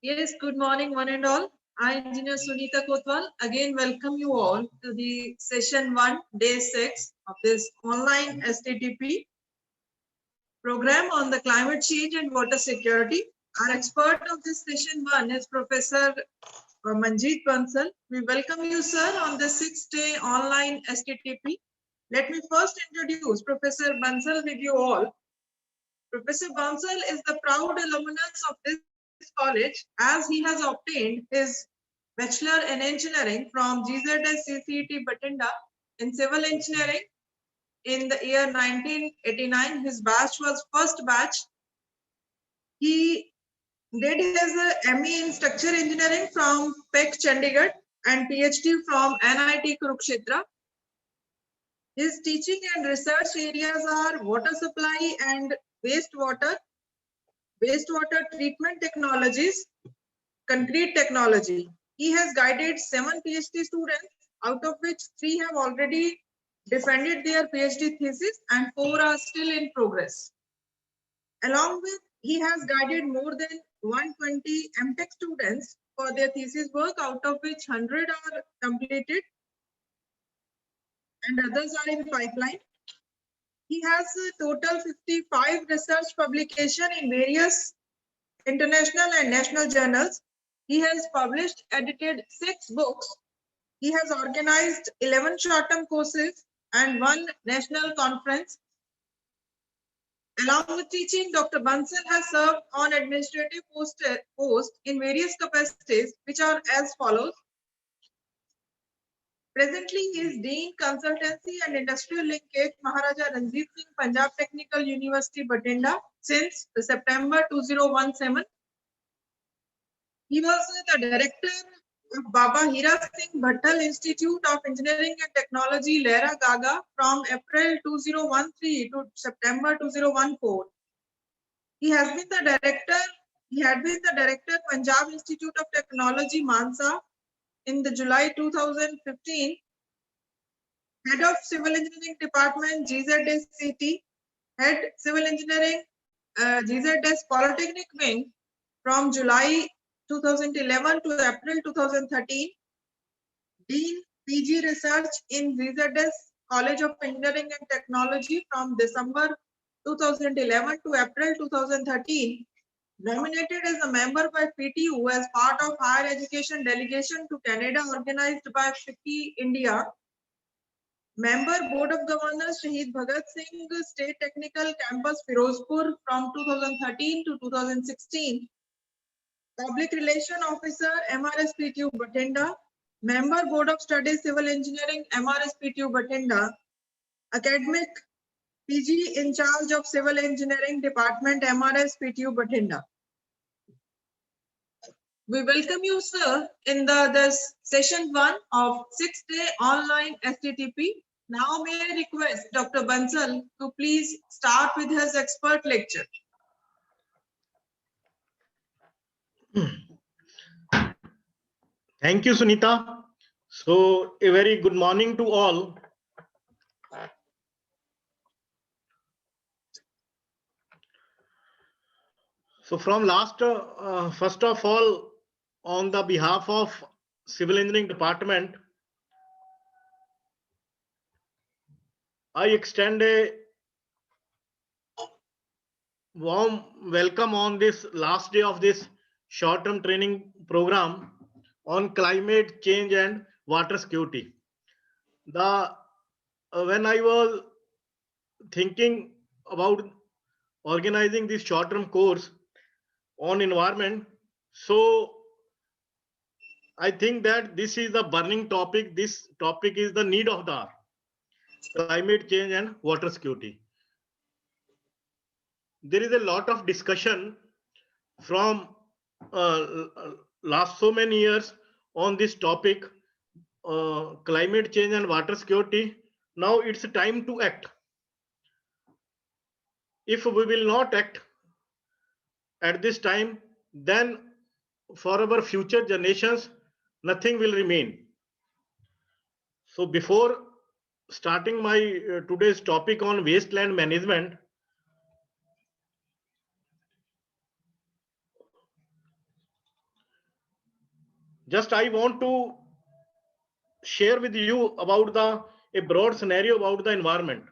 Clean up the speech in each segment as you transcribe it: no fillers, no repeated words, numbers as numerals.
Yes, good morning, one and all. I, Engineer Sunita Kotwal, again welcome you all to the session 1, day 6 of this online STTP program on the climate change and water security. Our expert of this session 1 is Professor Manjeet Bansal. We welcome you, sir, on the 6th-day online STTP. Let me first introduce Professor Bansal with you all. Professor Bansal is the proud alumnus of this college as he has obtained his Bachelor in Engineering from GZS CCET Bathinda in Civil Engineering in the year 1989. His batch was first batch. He did his ME in Structure Engineering from PEC Chandigarh and PhD from NIT Kurukshetra. His teaching and research areas are water supply and wastewater treatment technologies, concrete technology. He has guided 7 PhD students, out of which 3 have already defended their PhD thesis and 4 are still in progress. Along with, he has guided more than 120 MTech students for their thesis work, out of which 100 are completed and others are in pipeline. He has a total 55 research publications in various international and national journals. He has published, edited 6 books. He has organized 11 short-term courses and 1 national conference. Along with teaching, Dr. Bansal has served on administrative posts in various capacities, which are as follows. Presently, he is Dean Consultancy and Industrial Linkage, Maharaja Ranjit Singh Punjab Technical University, Bathinda, since September 2017. He was the director of Baba Hira Singh Bhattal Institute of Engineering and Technology, Lehra Gaga, from April 2013 to September 2014. He has been the director. He had been the director Punjab Institute of Technology, Mansa, in the July 2015. Head of Civil Engineering Department, GZS, Head Civil Engineering, GZS Polytechnic Wing, from July 2011 to April 2013. Dean PG Research in GZS College of Engineering and Technology from December 2011 to April 2013. Nominated as a member by PTU as part of Higher Education Delegation to Canada organized by FICCI India. Member Board of Governors Shahid Bhagat Singh State Technical Campus Firozpur from 2013 to 2016. Public Relation Officer MRSPTU Bathinda. Member Board of Studies Civil Engineering MRSPTU Bathinda. Academic PG in charge of Civil Engineering Department MRSPTU Bathinda. We welcome you, sir, in this session 1 of 6-day online STTP. Now may I request Dr. Bansal to please start with his expert lecture. Thank you, Sunita. So a very good morning to all. So from last, first of all, on the behalf of Civil Engineering Department, I extend a warm welcome on this last day of this short-term training program on climate change and water security. When I was thinking about organizing this short-term course on environment, so I think that this is the burning topic. This topic is the need of the hour: climate change and water security. There is a lot of discussion from last so many years on this topic, climate change and water security. Now it's time to act. If we will not act at this time, then for our future generations, nothing will remain. So before starting my today's topic on wasteland management, just I want to share with you about a broad scenario about the environment.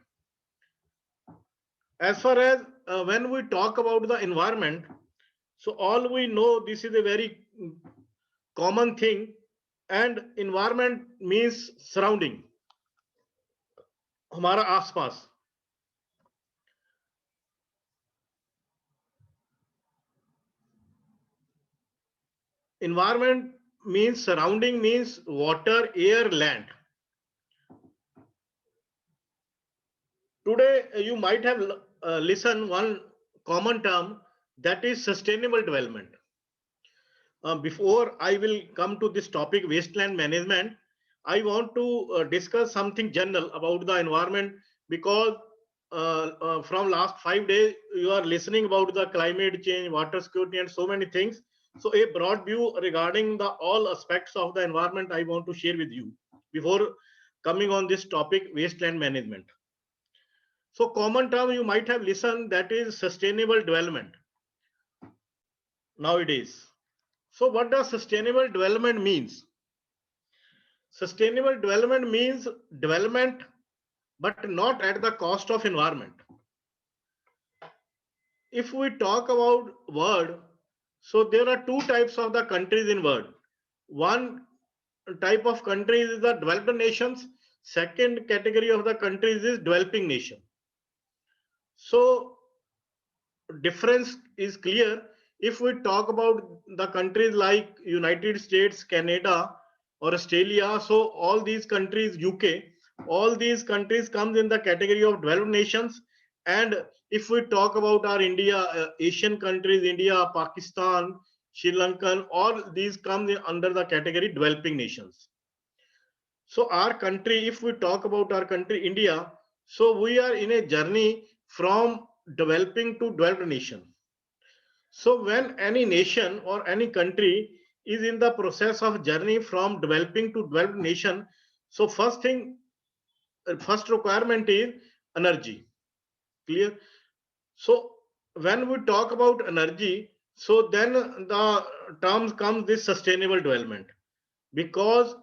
As far as when we talk about the environment, so all we know this is a very common thing, and environment means surrounding, हमारा आसपास. Environment means surrounding, means water, air, land. Today you might have listened one common term, that is sustainable development. Before I will come to this topic, wasteland management, I want to discuss something general about the environment, because from last 5 days you are listening about the climate change, water security, and so many things. So a broad view regarding the all aspects of the environment I want to share with you before coming on this topic, wasteland management. So common term you might have listened, that is sustainable development nowadays. So what does sustainable development means? Sustainable development means development, but not at the cost of environment. If we talk about world, so there are two types of the countries in world. One type of countries is the developed nations. Second category of the countries is developing nation. So difference is clear. If we talk about the countries like United States, Canada, or Australia, so all these countries, UK, all these countries comes in the category of developed nations. And if we talk about our India, Asian countries, India, Pakistan, Sri Lankan, all these come under the category developing nations. So our country, if we talk about our country, India, so we are in a journey from developing to developed nation. So when any nation or any country is in the process of journey from developing to developed nation, so first thing, first requirement is energy. Clear? So when we talk about energy, so then the terms comes this sustainable development, because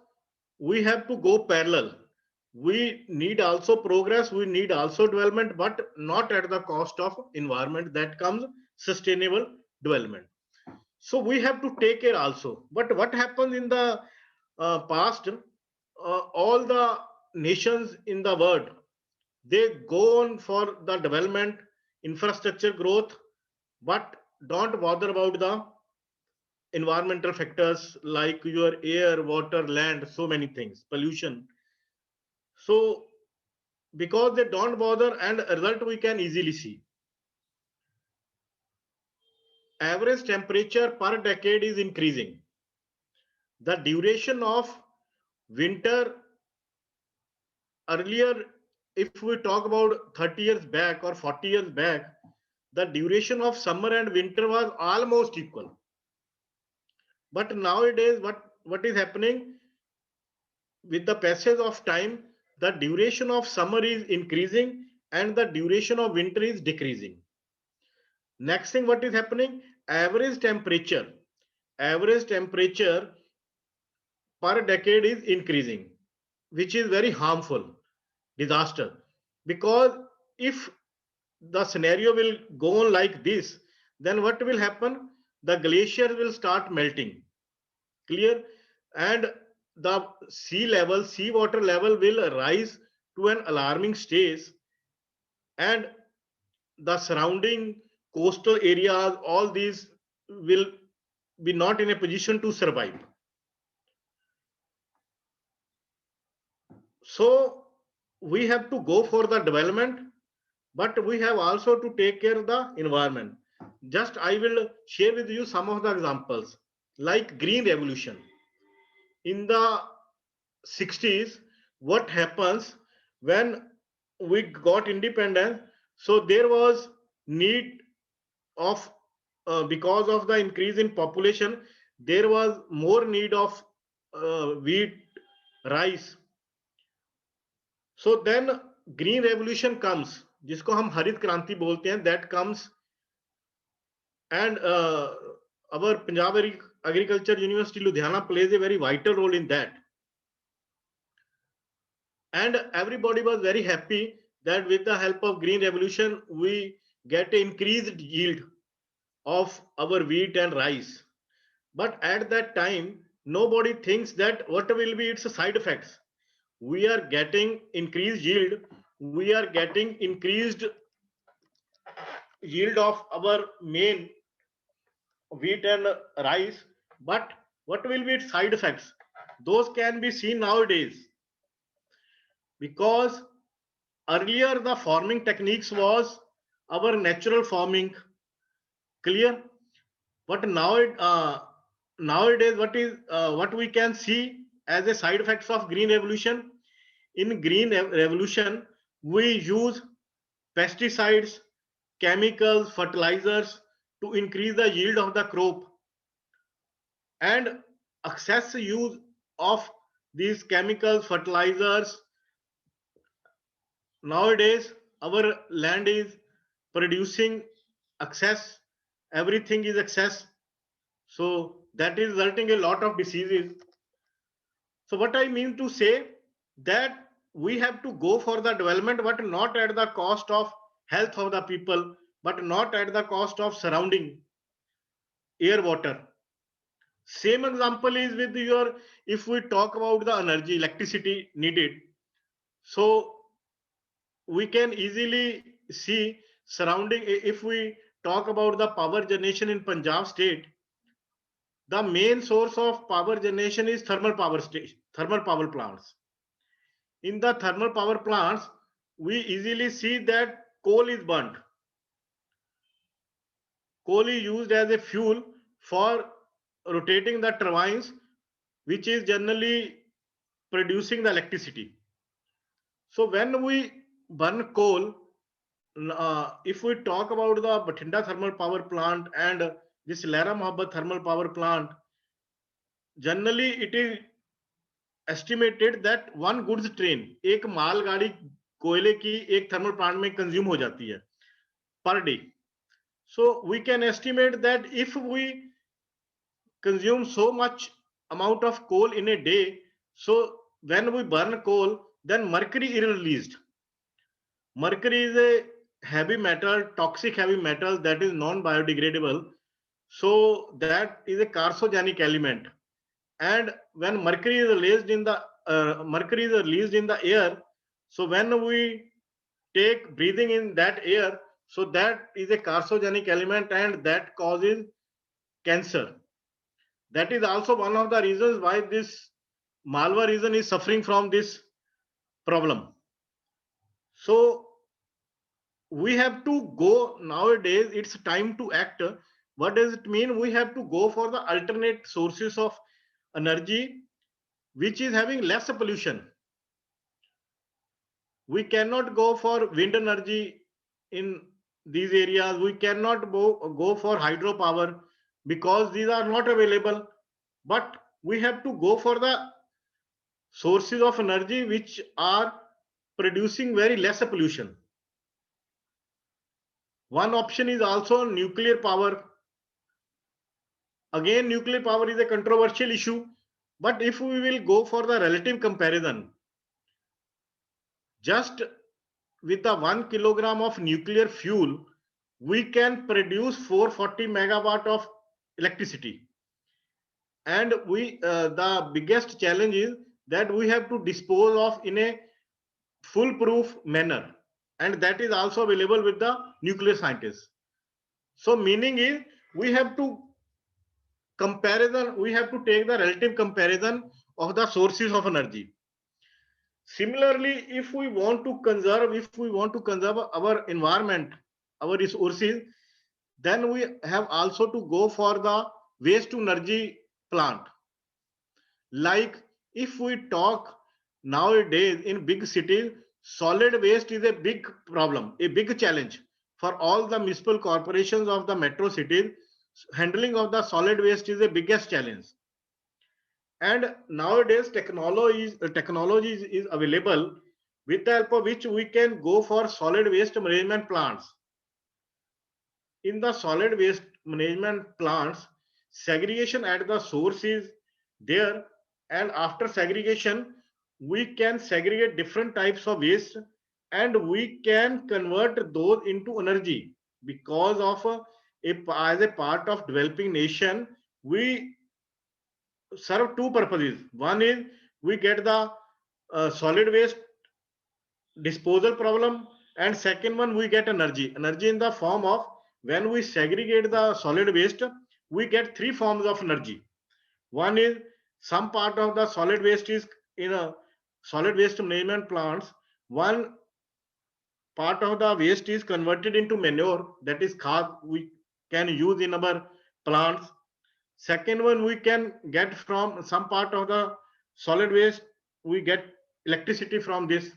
we have to go parallel. We need also progress, we need also development, but not at the cost of environment. That comes sustainable development. So we have to take care also. But what happens in the past, all the nations in the world, they go on for the development, infrastructure growth, but don't bother about the environmental factors like your air, water, land, so many things, pollution. So because they don't bother, and a result we can easily see. Average temperature per decade is increasing. The duration of winter earlier, if we talk about 30 years back or 40 years back, the duration of summer and winter was almost equal. But nowadays, what is happening? With the passage of time, the duration of summer is increasing and the duration of winter is decreasing. Next thing, what is happening? Average temperature per decade is increasing, which is very harmful, disaster. Because if the scenario will go on like this, then what will happen? The glacier will start melting. Clear? And the seawater level will rise to an alarming stage, and the surrounding coastal areas, all these will be not in a position to survive. So we have to go for the development, but we have also to take care of the environment. Just I will share with you some of the examples, like green revolution. In the 60s, what happens when we got independence? So there was need of because of the increase in population, there was more need of wheat, rice. So then green revolution comes, जिसको हम हरित क्रांति बोलते हैं, that comes, and our Punjab Agriculture University Ludhiana plays a very vital role in that. And everybody was very happy that with the help of Green Revolution, we get increased yield of our wheat and rice. But at that time, nobody thinks that what will be its side effects. We are getting increased yield. We are getting increased yield of our main wheat and rice. But what will be its side effects? Those can be seen nowadays, because earlier the farming techniques was our natural farming, clear. But now nowadays what we can see as a side effects of green revolution. In green revolution, we use pesticides, chemicals, fertilizers to increase the yield of the crop, and excess use of these chemicals, fertilizers. Nowadays our land is producing excess, everything is excess, so that is resulting a lot of diseases. So what I mean to say, that we have to go for the development, but not at the cost of health of the people, but not at the cost of surrounding air, water. Same example is with your, if we talk about the energy, electricity needed, so we can easily see surrounding, if we talk about the power generation in Punjab state, the main source of power generation is thermal power station, thermal power plants. In the thermal power plants, we easily see that coal is burnt. Coal is used as a fuel for rotating the turbines, which is generally producing the electricity. So when we burn coal, if we talk about the Bathinda thermal power plant and this Lehra Mohabbat thermal power plant, generally it is estimated that one goods train, एक माल गाड़ी कोयले की एक thermal plant में consume हो जाती है per day. So we can estimate that if we consume so much amount of coal in a day, so when we burn coal, then mercury is released. Mercury is a heavy metal, toxic heavy metal that is non-biodegradable. So that is a carcinogenic element. And when mercury is released in the air, so when we take breathing in that air, so that is a carcinogenic element and that causes cancer. That is also one of the reasons why this Malwa region is suffering from this problem. So we have to go nowadays, it's time to act. What does it mean? We have to go for the alternate sources of energy which is having less pollution. We cannot go for wind energy in these areas, we cannot go for hydropower because these are not available, but we have to go for the sources of energy which are producing very less pollution. One option is also nuclear power. Again, nuclear power is a controversial issue, but if we will go for the relative comparison, just with the 1 kilogram of nuclear fuel, we can produce 440 megawatt of electricity. And the biggest challenge is that we have to dispose of in a foolproof manner, and that is also available with the nuclear scientists. So meaning is we have to we have to take the relative comparison of the sources of energy. Similarly, if we want to conserve our environment, our resources, then we have also to go for the waste to energy plant. Like if we talk nowadays in big cities, solid waste is a big problem, a big challenge for all the municipal corporations of the metro cities. Handling of the solid waste is the biggest challenge. And nowadays technology is available with the help of which we can go for solid waste management plants. In the solid waste management plants, segregation at the source is there, and after segregation we can segregate different types of waste and we can convert those into energy. Because of as a part of developing nation, we serve two purposes. One is we get the solid waste disposal problem, and second one we get energy in the form of, when we segregate the solid waste, we get three forms of energy. One is, some part of the solid waste is in a solid waste management plants. One part of the waste is converted into manure, that is khad, we can use in our plants. Second one, we can get from some part of the solid waste, we get electricity from this,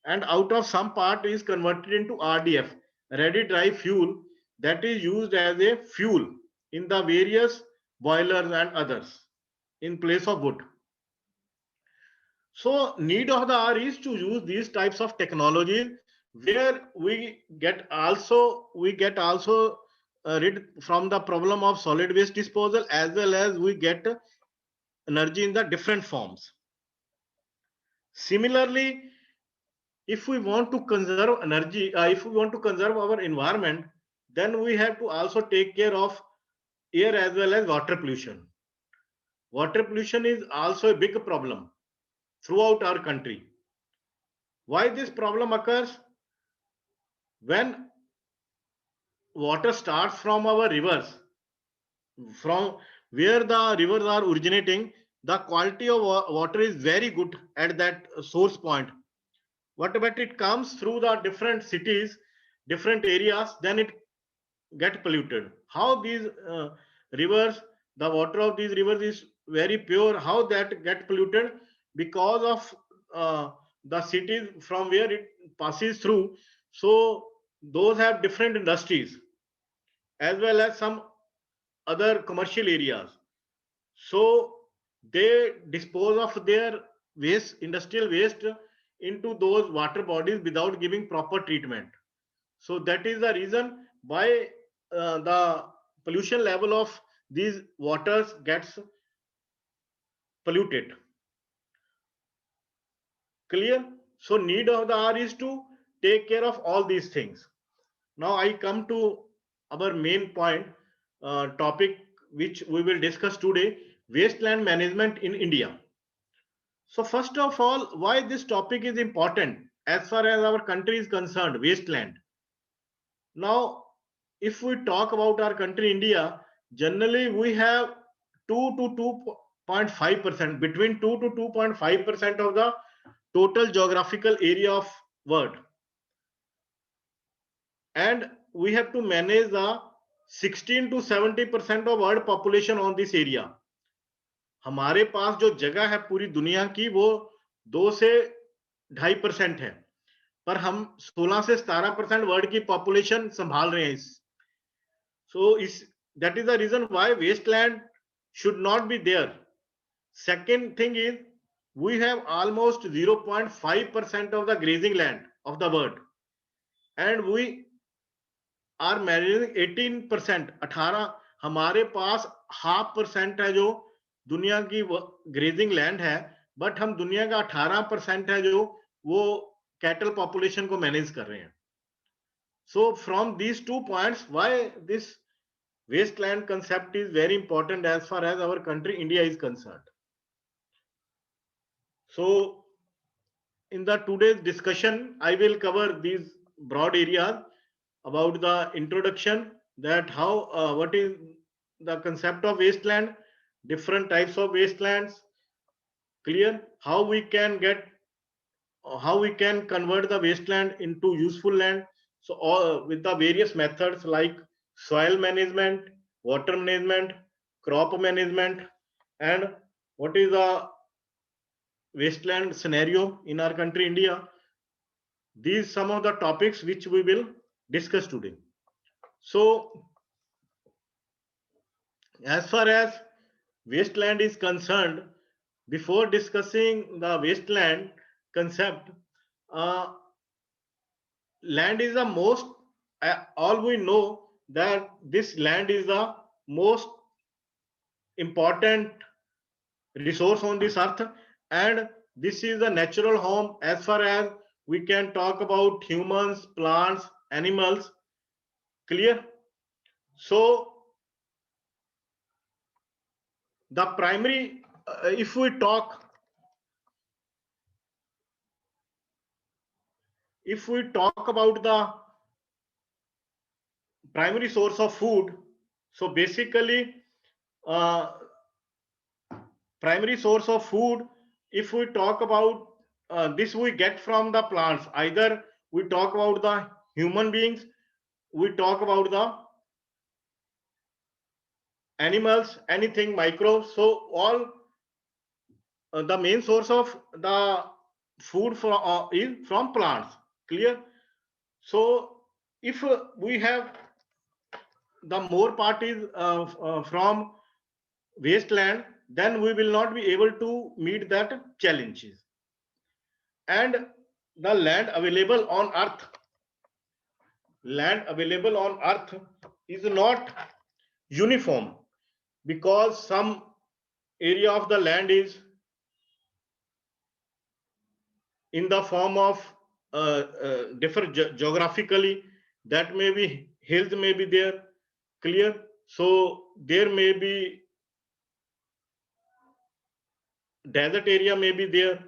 and out of some part is converted into RDF, ready dry fuel, that is used as a fuel in the various boilers and others in place of wood. So need of the hour is to use these types of technologies where we get also rid from the problem of solid waste disposal, as well as we get energy in the different forms. Similarly, if we want to conserve energy, if we want to conserve our environment, then we have to also take care of air as well as water pollution. Water pollution is also a big problem throughout our country. Why this problem occurs? When water starts from our rivers, from where the rivers are originating, the quality of water is very good at that source point. But it comes through the different cities, different areas, then it get polluted. How these rivers, the water of these rivers is very pure, how that get polluted? Because of the cities from where it passes through. So those have different industries as well as some other commercial areas. So they dispose of their waste, industrial waste, into those water bodies without giving proper treatment. So that is the reason why the pollution level of these waters gets polluted. Clear? So need of the hour is to take care of all these things. Now I come to our main point, topic which we will discuss today: wasteland management in India. So first of all, why this topic is important as far as our country is concerned, wasteland. Now, if we talk about our country, India, generally we have 2 to 2.5%, between 2 to 2.5% of the total geographical area of world. And we have to manage the 16 to 70% of world population on this area. हमारे पास जो जगह है पूरी दुनिया की वो 2 से 2.5% है, पर हम 16 से 17% वर्ल्ड की पॉपुलेशन संभाल रहे हैं. So that is the reason why wasteland should not be there. Second thing is, we have almost 0.5% of the grazing land of the world, and we are managing 18%. 18 हमारे पास 0.5% है जो दुनिया की ग्रेजिंग लैंड है, but हम दुनिया का 18% है जो वो कैटल पॉपुलेशन को मैनेज कर रहे हैं. So from these 2 points, why this wasteland concept is very important as far as our country India is concerned. So in the today's discussion, I will cover these broad areas about the introduction, that how what is the concept of wasteland, different types of wastelands, clear, how we can convert the wasteland into useful land. So all with the various methods like soil management, water management, crop management, and what is the wasteland scenario in our country India. These some of the topics which we will discuss today. So as far as wasteland is concerned, before discussing the wasteland concept, uh, land is the most, all we know that this land is the most important resource on this earth, and this is a natural home as far as we can talk about humans, plants, animals. Clear? So the primary, if we talk about the primary source of food, so basically uh, primary source of food, if we talk about this, we get from the plants. Either we talk about the human beings, we talk about the animals, anything microbes. So all the main source of the food is from plants. Clear? So if we have the more part is from wasteland, then we will not be able to meet that challenges. And the land available on earth is not uniform, because some area of the land is in the form of differ geographically. That may be hills may be there. Clear? So there may be desert area may be there.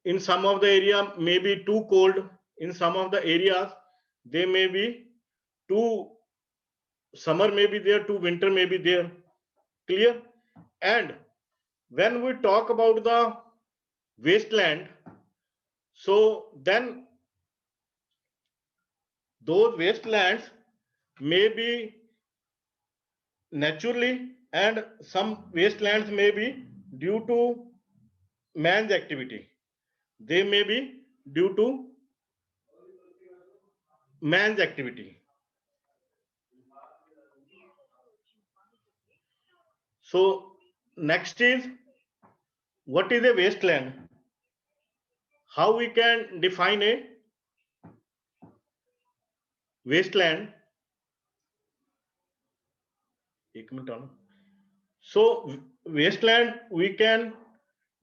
In some of the area may be too cold. In some of the areas they may be too summer may be there, too winter may be there. Clear? And when we talk about the wasteland, so then those wastelands may be naturally, and some wastelands may be due to man's activity. They may be due to man's activity. So next is, what is a wasteland? How we can define a wasteland? एक minute आना. So wasteland we can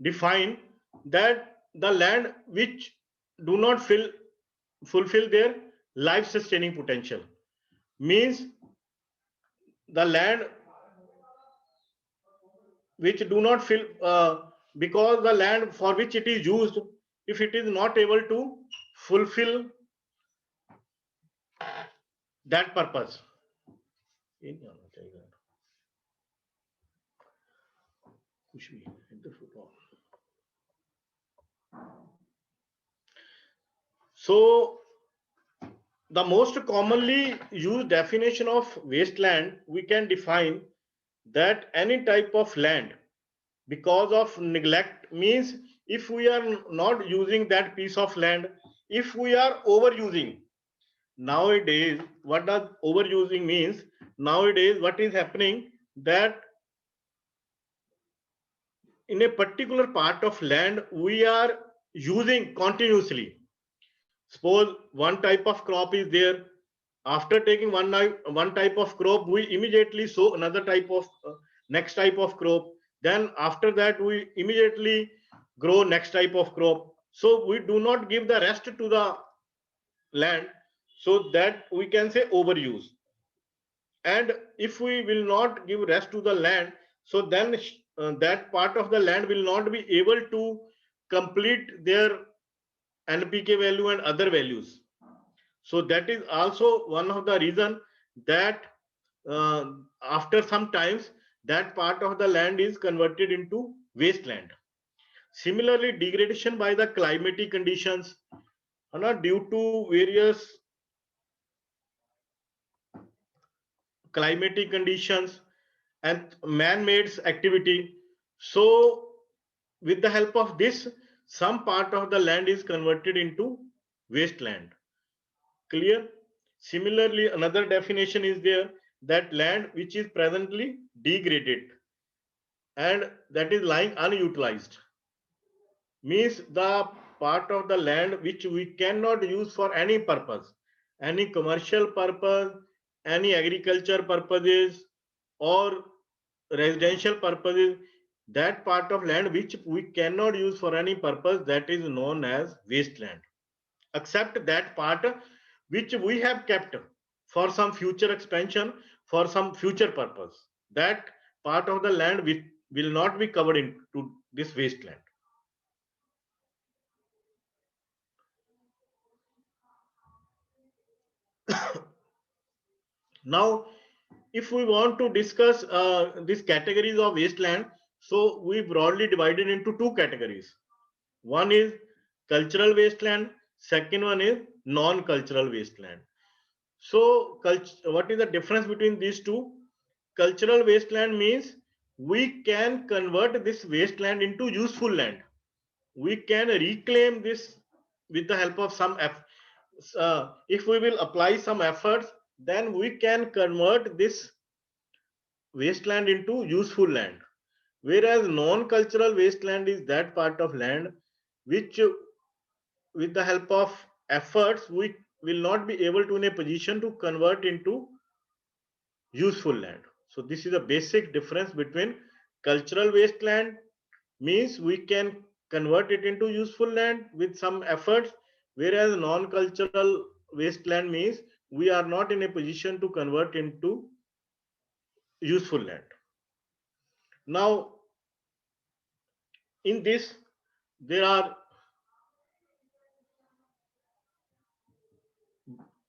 define that the land which do not fulfill their life sustaining potential. Means the land which do not fill, because the land for which it is used, if it is not able to fulfill that purpose. So the most commonly used definition of wasteland, we can define that any type of land because of neglect. Means if we are not using that piece of land, if we are overusing. Nowadays, what does overusing means? Nowadays, what is happening, that in a particular part of land we are using continuously. Suppose one type of crop is there. After taking one type of crop, we immediately sow another type of next type of crop. Then after that, we immediately grow next type of crop. So we do not give the rest to the land, so that we can say overuse. And if we will not give rest to the land, so then that part of the land will not be able to complete their NPK value and other values. So that is also one of the reason that after some times that part of the land is converted into wasteland. Similarly, degradation by the climatic conditions, due to various climatic conditions and man-made activity. So with the help of this, some part of the land is converted into wasteland. Clear? Similarly, another definition is there, that land which is presently degraded and that is lying unutilized. Means the part of the land which we cannot use for any purpose, any commercial purpose, any agriculture purposes, or residential purpose is that part of land which we cannot use for any purpose, that is known as wasteland, except that part which we have kept for some future expansion, for some future purpose. That part of the land which will not be covered into this wasteland. Now, if we want to discuss these categories of wasteland, so we broadly divided into two categories. One is cultural wasteland, second one is non-cultural wasteland. So, what is the difference between these two? Cultural wasteland means we can convert this wasteland into useful land. We can reclaim this with the help of some if we will apply some efforts, then we can convert this wasteland into useful land. Whereas non-cultural wasteland is that part of land which, with the help of efforts, we will not be able to in a position to convert into useful land. So this is a basic difference between cultural wasteland means we can convert it into useful land with some efforts, whereas non-cultural wasteland means we are not in a position to convert into useful land. Now, in this, there are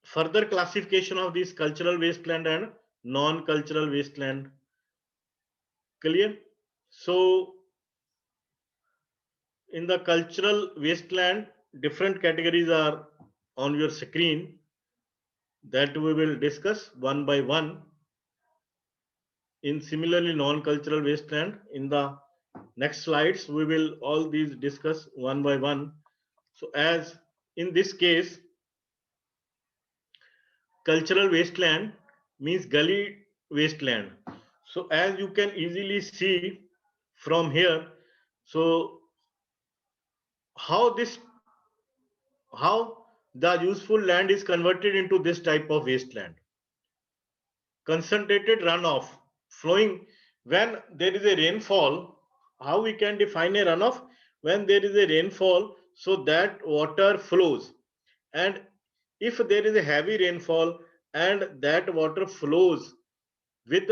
further classification of this cultural wasteland and non-cultural wasteland. Clear? So, in the cultural wasteland, different categories are on your screen that we will discuss one by one. In similarly non-cultural wasteland, in the next slides, we will all these discuss one by one. So as in this case, cultural wasteland means gully wasteland. So as you can easily see from here, so how the useful land is converted into this type of wasteland. Concentrated runoff flowing when there is a rainfall. How we can define a runoff? When there is a rainfall, so that water flows, and if there is a heavy rainfall and that water flows with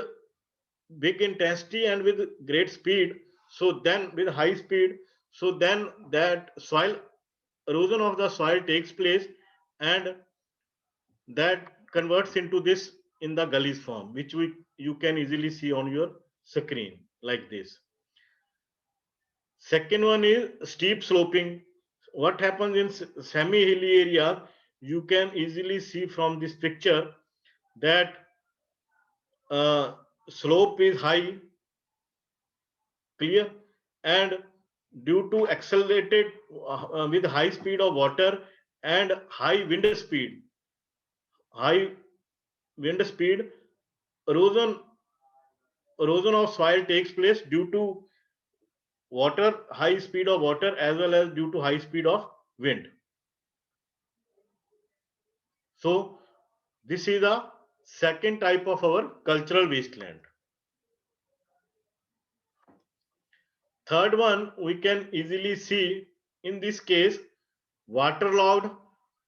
big intensity and with great speed, so then with high speed, so then that soil erosion of the soil takes place, and that converts into this in the gullies form, which you can easily see on your screen like this. Second one is steep sloping. What happens in semi-hilly area, you can easily see from this picture that slope is high, clear, and due to accelerated with high speed of water and high wind speed, erosion erosion of soil takes place due to high speed of water as well as due to high speed of wind. So this is the second type of our cultural wasteland. Third one, we can easily see in this case waterlogged,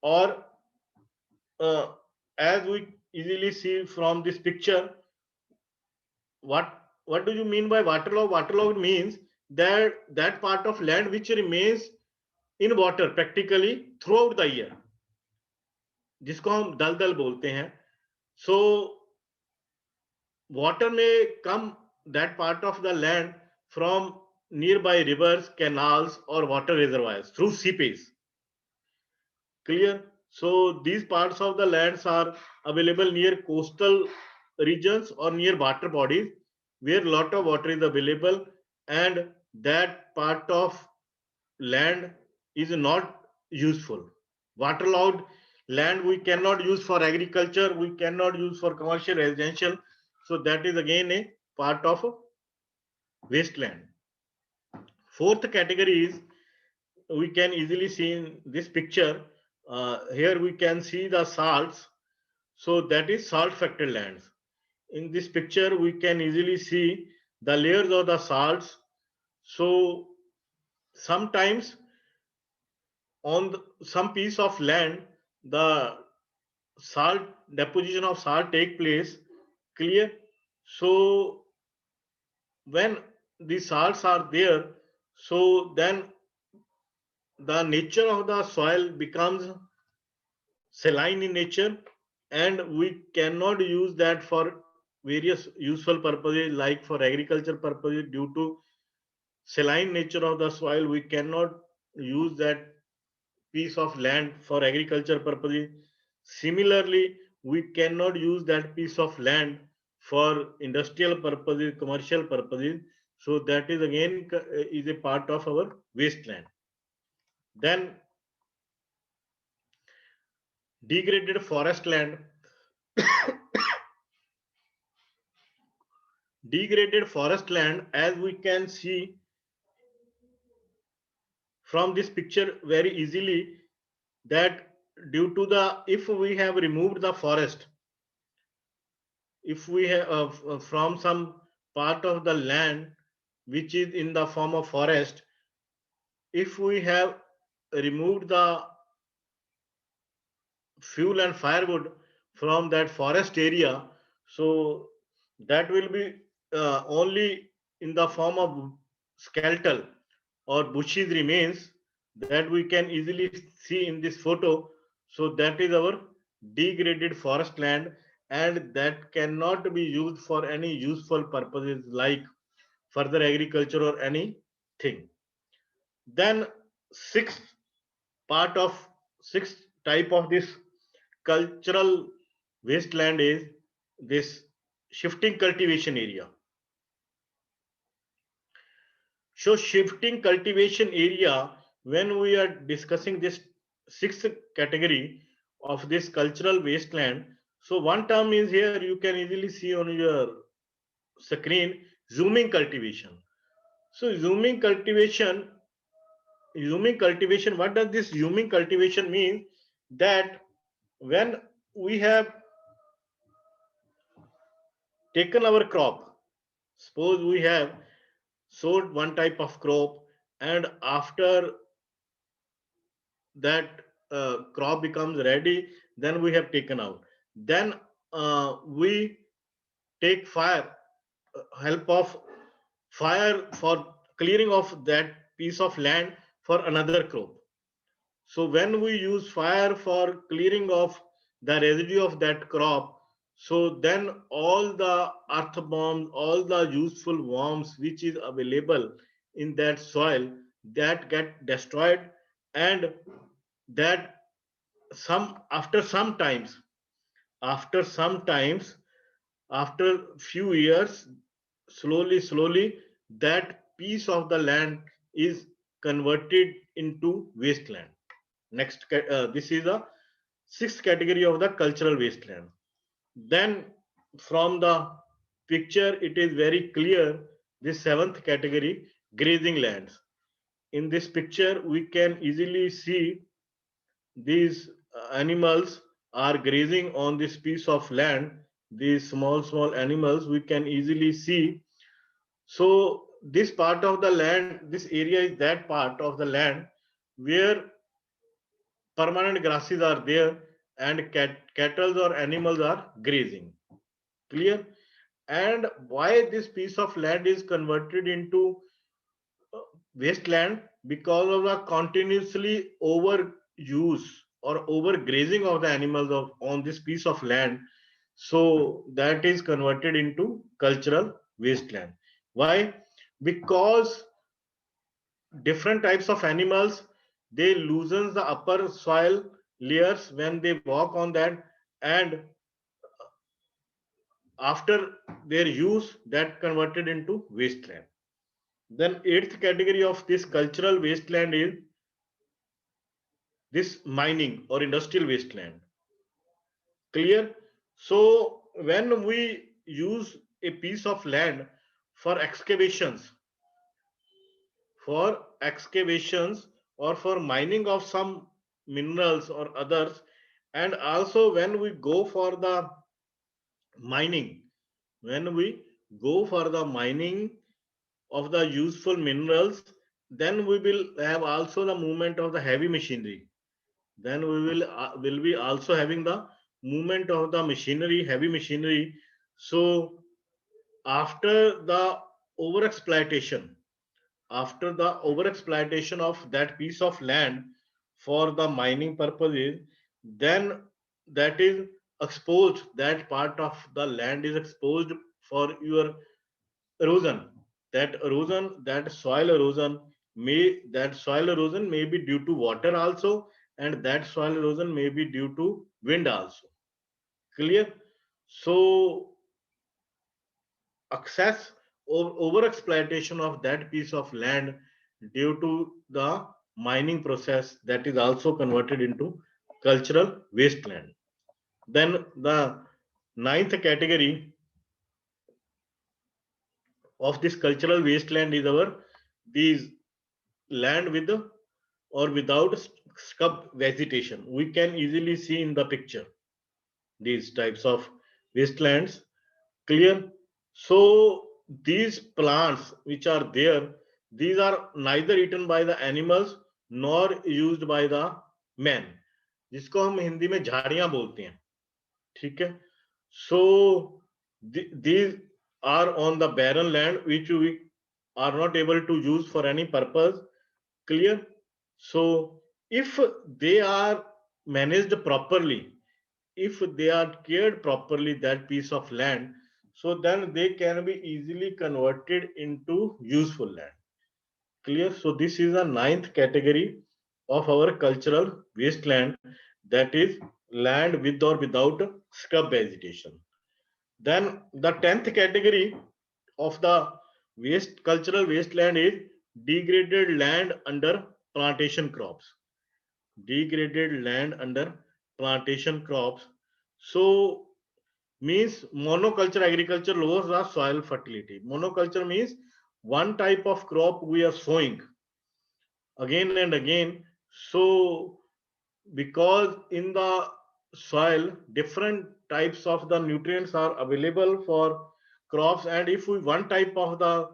or as we easily see from this picture, what do you mean by waterlogged? Waterlogged means that part of land which remains in water practically throughout the year, जिसको हम दलदल बोलते हैं. So water may come that part of the land from nearby rivers, canals, or water reservoirs through seepage. Clear? So these parts of the lands are available near coastal regions or near water bodies where a lot of water is available, and that part of land is not useful. Waterlogged land we cannot use for agriculture, we cannot use for commercial, residential. So that is again a part of wasteland. Fourth category is, we can easily see in this picture. Here we can see the salts. So that is salt factory lands. In this picture, we can easily see the layers of the salts. So sometimes on some piece of land, the salt deposition of salt take place. Clear? So when the salts are there, so then the nature of the soil becomes saline in nature, and we cannot use that for various useful purposes like for agriculture purposes. Due to saline nature of the soil, we cannot use that piece of land for agriculture purposes. Similarly, we cannot use that piece of land for industrial purposes, commercial purposes. So that is again is a part of our wasteland. Then degraded forest land. Degraded forest land, as we can see from this picture very easily, that due to the, if we have removed the forest, if we have from some part of the land which is in the form of forest, if we have removed the fuel and firewood from that forest area, so that will be only in the form of skeletal or bushes remains that we can easily see in this photo. So that is our degraded forest land, and that cannot be used for any useful purposes like further agriculture or anything. Then sixth part of sixth type of this cultural wasteland is this shifting cultivation area. So shifting cultivation area, when we are discussing this sixth category of this cultural wasteland, so one term is here, you can easily see on your screen, zooming cultivation. So zooming cultivation, what does this zooming cultivation mean? That when we have taken our crop, suppose we have sowed one type of crop, and after that crop becomes ready, then we have taken out, then we take fire, help of fire for clearing of that piece of land for another crop. So when we use fire for clearing of the residue of that crop, so then all the earth bombs, all the useful worms which is available in that soil, that get destroyed, and that some after some times, after few years, slowly that piece of the land is converted into wasteland. Next, this is the sixth category of the cultural wasteland. Then from the picture, it is very clear the seventh category, grazing lands. In this picture, we can easily see these animals are grazing on this piece of land. These small animals we can easily see. So this part of the land, this area is that part of the land where permanent grasses are there, and cattle or animals are grazing. Clear? And why this piece of land is converted into wasteland? Because of the continuously overuse or overgrazing of the animals on this piece of land. So that is converted into cultural wasteland. Why? Because different types of animals, they loosens the upper soil layers when they walk on that, and after their use, that converted into wasteland. Then eighth category of this cultural wasteland is this mining or industrial wasteland. Clear? So when we use a piece of land for excavations or for mining of some minerals or others, and also when we go for the mining, when we go for the mining of the useful minerals, then we will have also the movement of the heavy machinery. Then we will be also having the movement of the machinery, heavy machinery. So after the overexploitation, after the overexploitation of that piece of land for the mining purposes, then that is exposed, that part of the land is exposed for your erosion. That soil erosion may be due to water also, and that soil erosion may be due to wind also. Clear? So excess or over exploitation of that piece of land due to the mining process, that is also converted into cultural wasteland. Then the ninth category of this cultural wasteland is our these land with or without scrub vegetation. We can easily see in the picture these types of wastelands. Clear? So these plants which are there, these are neither eaten by the animals nor used by the men, जिसको हम हिंदी में झाड़ियां बोलते हैं. ठीक है? So these are on the barren land which we are not able to use for any purpose. Clear? So if they are managed properly, if they are cared properly, that piece of land, so then they can be easily converted into useful land. Clear? So this is the ninth category of our cultural wasteland, that is land with or without scrub vegetation. Then the 10th category of the cultural wasteland is degraded land under plantation crops. Degraded land under plantation crops. So means monoculture agriculture lowers the soil fertility. Monoculture means one type of crop we are sowing again and again. So because in the soil different types of the nutrients are available for crops, and if we one type of the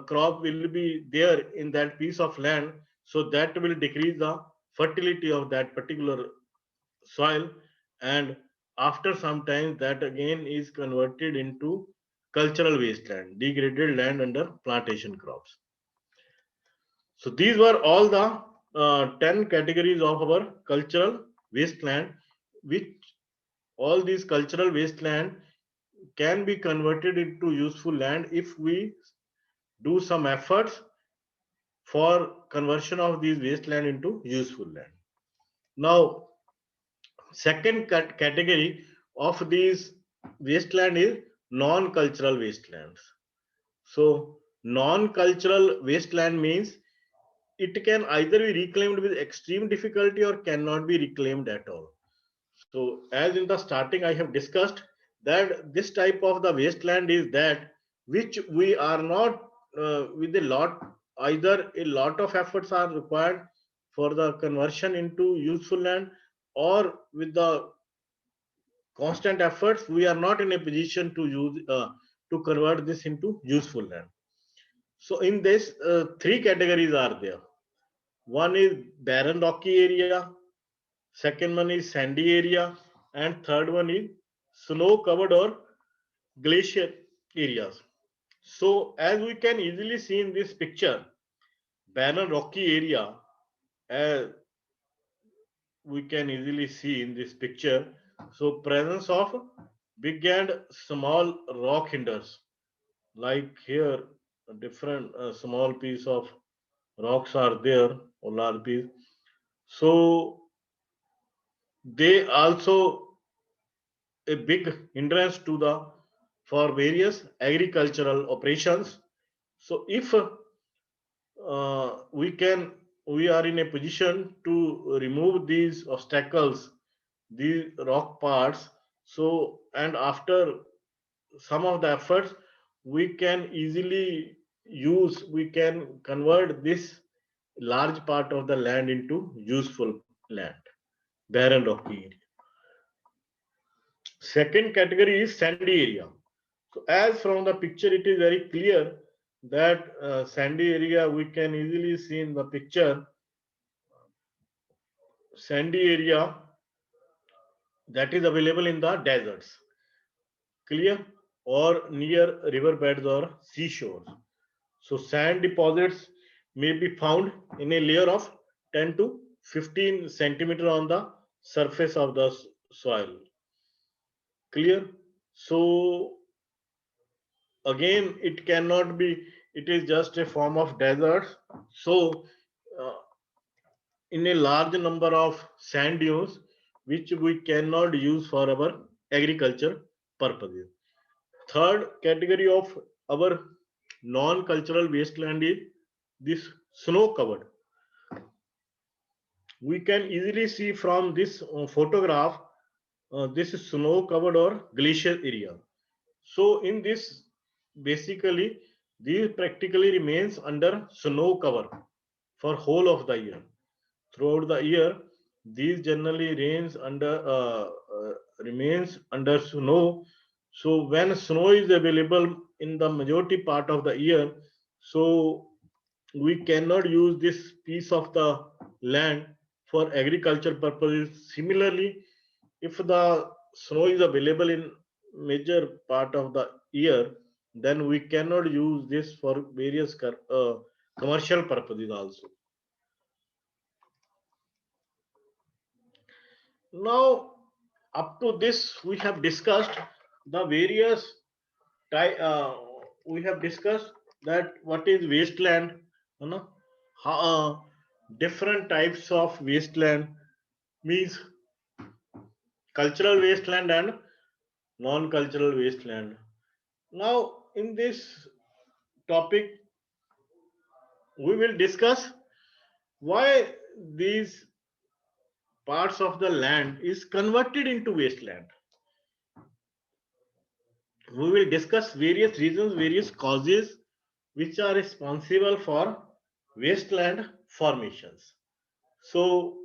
crop will be there in that piece of land, so that will decrease the fertility of that particular soil, and after some time that again is converted into cultural wasteland, degraded land under plantation crops. So these were all the 10 categories of our cultural wasteland, which all these cultural wasteland can be converted into useful land if we do some efforts for conversion of these wasteland into useful land. Now second category of these wasteland is non-cultural wastelands. So non-cultural wasteland means it can either be reclaimed with extreme difficulty or cannot be reclaimed at all. So as in the starting I have discussed that this type of the wasteland is that which we are not with a lot, either a lot of efforts are required for the conversion into useful land, or with the constant efforts we are not in a position to use to convert this into useful land. So in this three categories are there. One is barren rocky area, second one is sandy area, and third one is snow covered or glacier areas. So as we can easily see in this picture, barren rocky area, as we can easily see in this picture, so presence of big and small rock hinders, like here a different small piece of rocks are there or large piece. So they also a big hindrance to the for various agricultural operations. So if we are in a position to remove these obstacles, these rock parts, so and after some of the efforts we can easily we can convert this large part of the land into useful land, barren rocky area. Second category is sandy area. So as from the picture, it is very clear that sandy area we can easily see in the picture. Sandy area that is available in the deserts, clear, or near riverbeds or seashores. So sand deposits may be found in a layer of 10 to 15 centimeter on the surface of the soil. Clear? So again, it cannot be, it is just a form of desert. So uh, in a large number of sand dunes, which we cannot use for our agriculture purposes. Third category of our non-cultural wasteland is this snow covered. We can easily see from this photograph this is snow covered or glacier area. So in this, basically these practically remains under snow cover for whole of the year. Throughout the year, these generally remains under snow. So when snow is available in the majority part of the year, so we cannot use this piece of the land for agriculture purposes. Similarly, if the snow is available in major part of the year, then we cannot use this for various commercial purposes also. Now, up to this, we have discussed the various we have discussed that what is wasteland, you know, how, different types of wasteland means cultural wasteland and non-cultural wasteland. Now, in this topic, we will discuss why these parts of the land is converted into wasteland. We will discuss various reasons, various causes which are responsible for wasteland formations. So,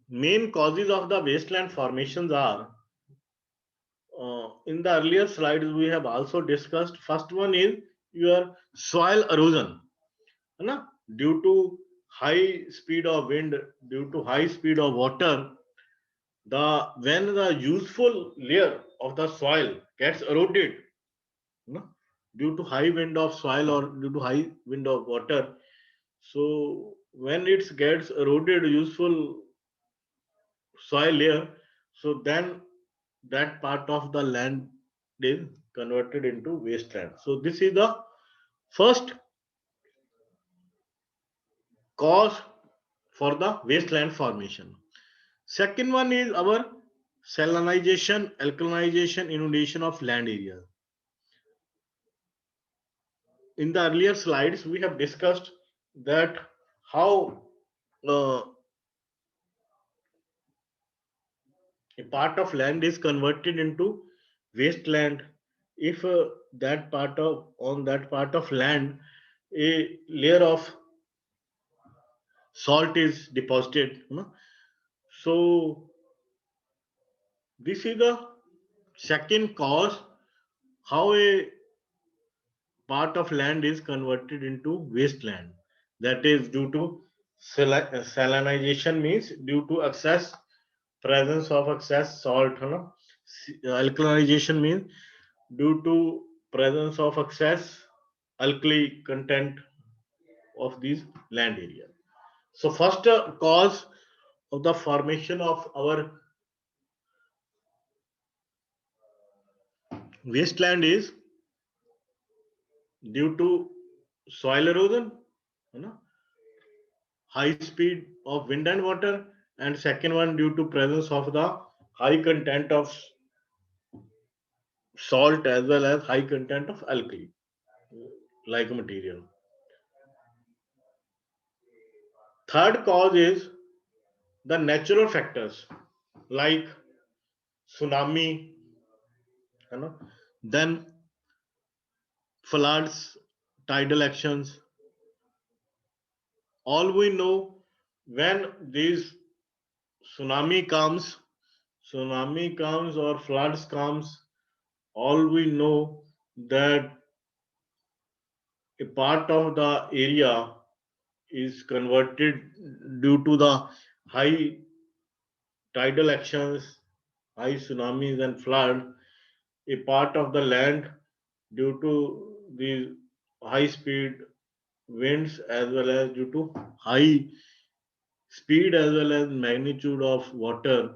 main causes of the wasteland formations are in the earlier slides we have also discussed. First one is your soil erosion, na? Due to high speed of wind, due to high speed of water, the when the useful layer of the soil gets eroded, no? Due to high wind of soil or due to high wind of water, so when it gets eroded useful soil layer, so then that part of the land is converted into wasteland. So this is the first cause for the wasteland formation. Second one is our salinization, alkalinization, inundation of land areas. In the earlier slides, we have discussed that how uh, a part of land is converted into wasteland if that part of on that part of land a layer of salt is deposited, you know. So this is the second cause how a part of land is converted into wasteland, that is due to salinization means due to excess presence of excess salt, you know. Alkalization means due to presence of excess alkali content of these land area. So first cause of the formation of our wasteland is due to soil erosion, you know, high speed of wind and water, and second one due to presence of the high content of salt as well as high content of alkali like material. Third cause is the natural factors like tsunami, you know, then floods, tidal actions. All we know, when these tsunami comes, tsunami comes or floods comes, all we know that a part of the area is converted due to the high tidal actions, high tsunamis and flood. A part of the land due to the high speed winds as well as due to high speed as well as magnitude of water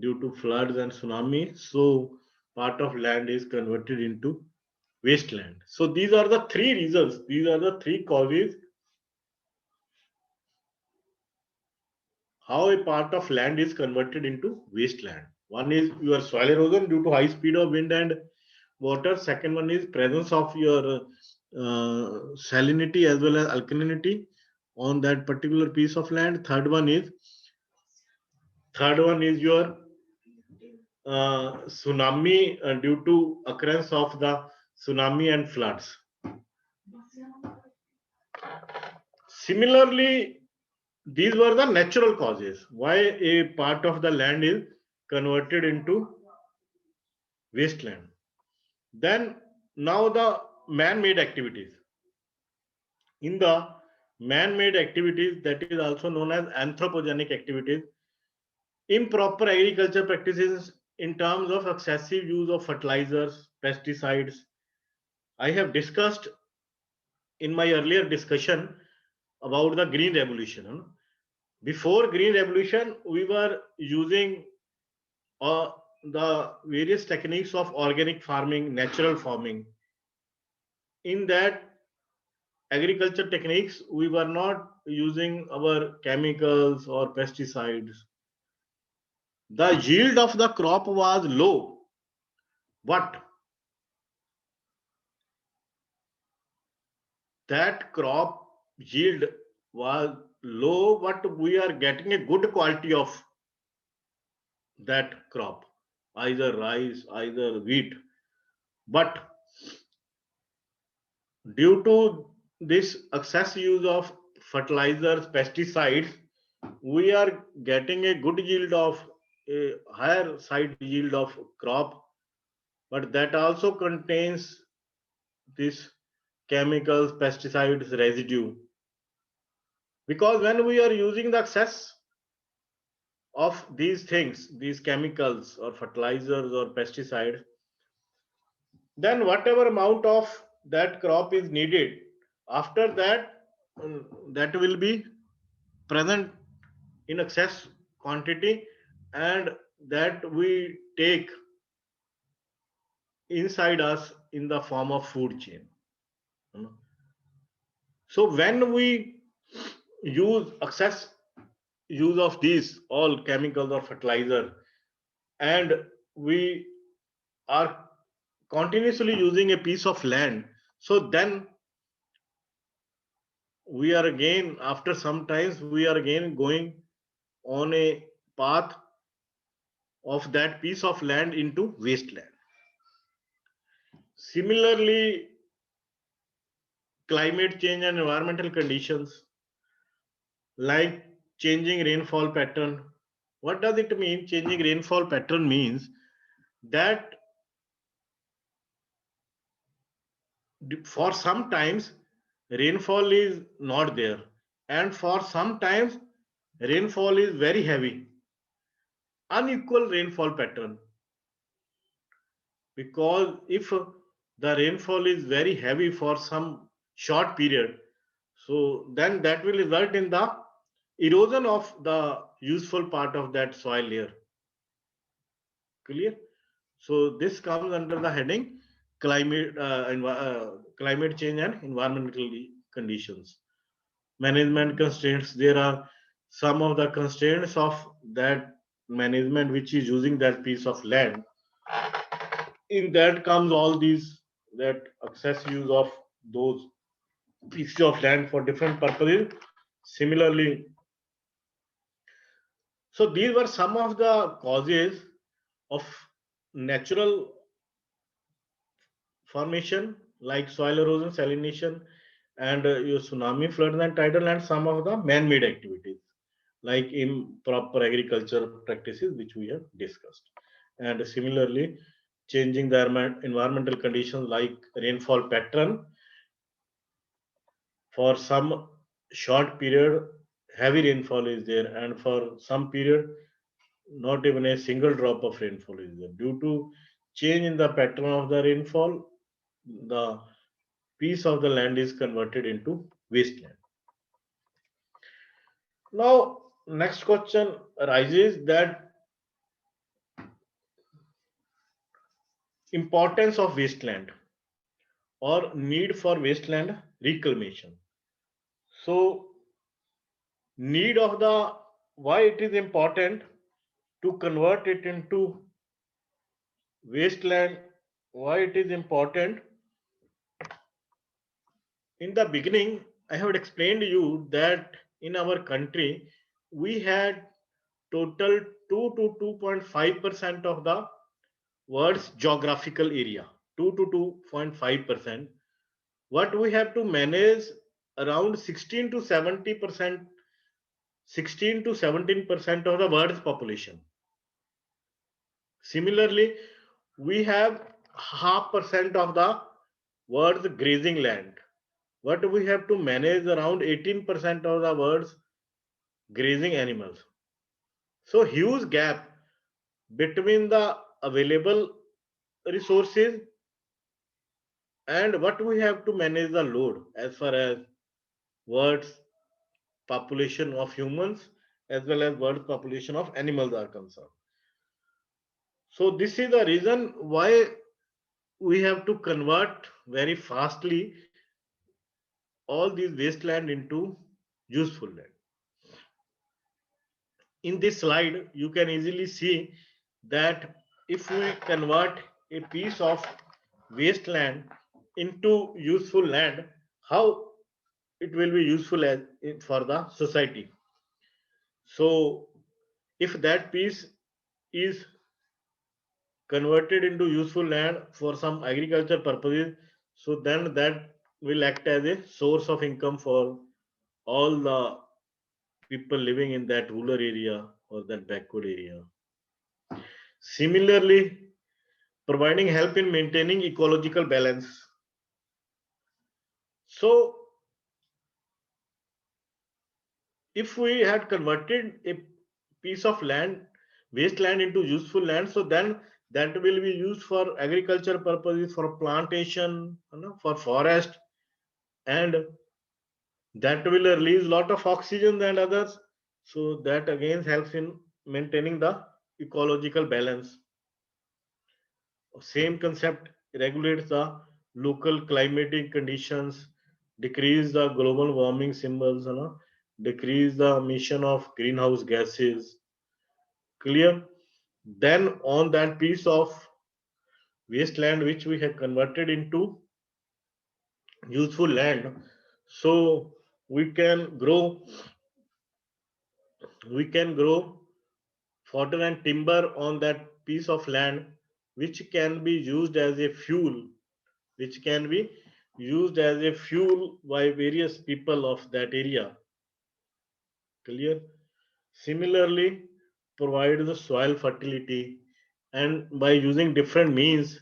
due to floods and tsunami. So part of land is converted into wasteland. So these are the three reasons, these are the three causes how a part of land is converted into wasteland. One is your soil erosion due to high speed of wind and water. Second one is presence of your salinity as well as alkalinity on that particular piece of land. Third one is your tsunami due to occurrence of the tsunami and floods. Similarly, these were the natural causes why a part of the land is converted into wasteland. Then now the man-made activities. In the man-made activities, that is also known as anthropogenic activities, improper agriculture practices in terms of excessive use of fertilizers, pesticides. I have discussed in my earlier discussion about the green revolution. Before green revolution, we were using uh, the various techniques of organic farming, natural farming. In that agriculture techniques, we were not using our chemicals or pesticides. The yield of the crop was low, but that crop yield was low, but we are getting a good quality of that crop, either rice, either wheat. But due to this excess use of fertilizers, pesticides, we are getting a good yield of a higher side yield of crop, but that also contains this chemicals, pesticides residue. Because when we are using the excess of these things, these chemicals or fertilizers or pesticides, then whatever amount of that crop is needed, after that, that will be present in excess quantity, and that we take inside us in the form of food chain. So when we use excess use of these all chemicals or fertilizer, and we are continuously using a piece of land, so then we are again, after some times, we are again going on a path of that piece of land into wasteland. Similarly, climate change and environmental conditions like changing rainfall pattern. What does it mean? Changing rainfall pattern means that for some times rainfall is not there, and for some times rainfall is very heavy, unequal rainfall pattern. Because if the rainfall is very heavy for some short period, so then that will result in the erosion of the useful part of that soil layer. Clear? So this comes under the heading climate change and environmental conditions. Management constraints. There are some of the constraints of that management which is using that piece of land. In that comes all these, that excess use of those pieces of land for different purposes. Similarly, so these were some of the causes of natural formation like soil erosion, salination, and your tsunami, floods, and tidal, and some of the man-made activities. like improper agriculture practices, which we have discussed. And similarly, changing the environmental conditions like rainfall pattern. For some short period, heavy rainfall is there, and for some period, not even a single drop of rainfall is there. Due to change in the pattern of the rainfall, the piece of the land is converted into wasteland. Now, next question arises that importance of wasteland or need for wasteland reclamation. So, need of the why it is important to convert it into wasteland, why it is important. In the beginning, I have explained to you that in our country we had total 2 to 2.5% of the world's geographical area. 2 to 2.5%. What we have to manage around 16 to 70%, 16 to 17% of the world's population. Similarly, we have 0.5% of the world's grazing land. What we have to manage around 18% of the world's grazing animals. So huge gap between the available resources and what we have to manage the load as far as world's population of humans as well as world population of animals are concerned. So this is the reason why we have to convert very fastly all these wasteland into useful land. In this slide, you can easily see that if we convert a piece of wasteland into useful land, how it will be useful as for the society. So if that piece is converted into useful land for some agriculture purposes, so then that will act as a source of income for all the people living in that rural area or that backward area. Similarly, providing help in maintaining ecological balance. So if we had converted a piece of land, wasteland into useful land, so then that will be used for agriculture purposes, for plantation, for forest, and that will release lot of oxygen and others. So that again helps in maintaining the ecological balance. Same concept regulates the local climatic conditions, decrease the global warming symbols, decrease the emission of greenhouse gases. Clear? Then on that piece of wasteland which we have converted into useful land, so we can grow fodder and timber on that piece of land, which can be used as a fuel, which can be used as a fuel by various people of that area. Clear? Similarly, provide the soil fertility, and by using different means,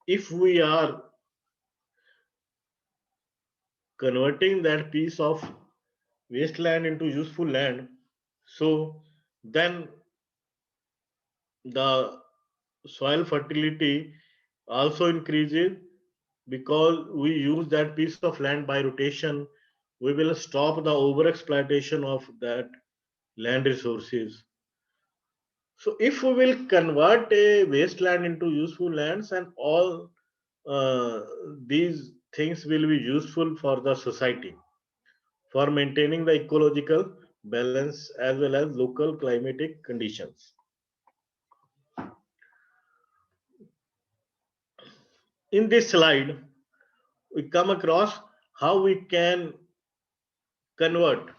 if we are converting that piece of wasteland into useful land, so then the soil fertility also increases because we use that piece of land by rotation. We will stop the over exploitation of that land resources. So if we will convert a wasteland into useful lands, and all these things will be useful for the society for maintaining the ecological balance as well as local climatic conditions. In this slide, we come across how we can convert,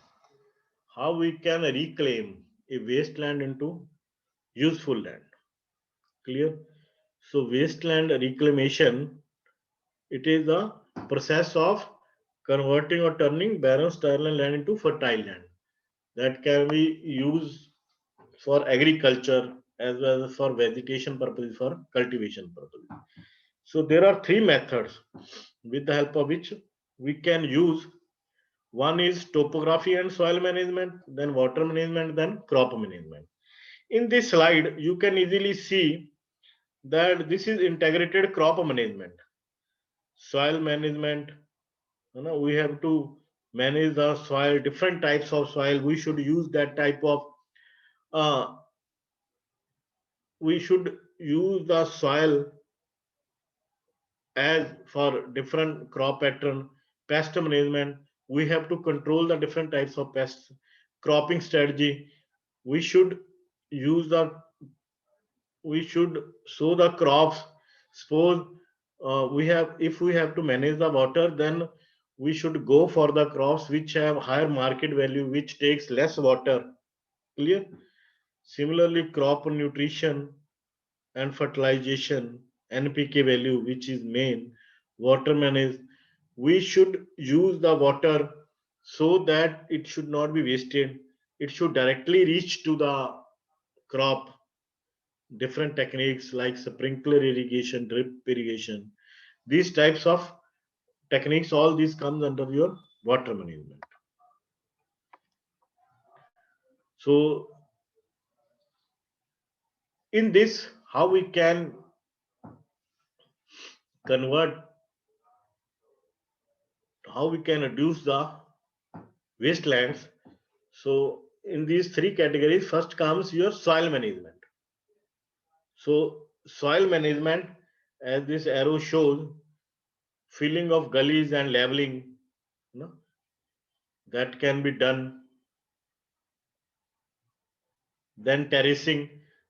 how we can reclaim a wasteland into useful land. Clear? So wasteland reclamation, it is the process of converting or turning barren sterile land into fertile land. that can be used for agriculture as well as for vegetation purposes, for cultivation purposes. So there are three methods with the help of which we can use. One is topography and soil management, then water management, then crop management. In this slide, you can easily see that this is integrated crop management, soil management. We have to manage the soil, different types of soil. We should use that type of. Uh, we should use the soil as for different crop pattern. Pest management, we have to control the different types of pests. Cropping strategy, we should use the we should sow the crops. Suppose we have if we have to manage the water, then we should go for the crops which have higher market value, which takes less water. Clear? Similarly, crop nutrition and fertilization, NPK value, which is main. Water manage, we should use the water so that it should not be wasted. It should directly reach to the crop. Different techniques like sprinkler irrigation, drip irrigation, these types of techniques, all these comes under your water management. So in this, how we can convert, how we can reduce the wastelands. So in these three categories, first comes your soil management. So soil management, as this arrow shows, filling of gullies and leveling, that can be done. Then terracing.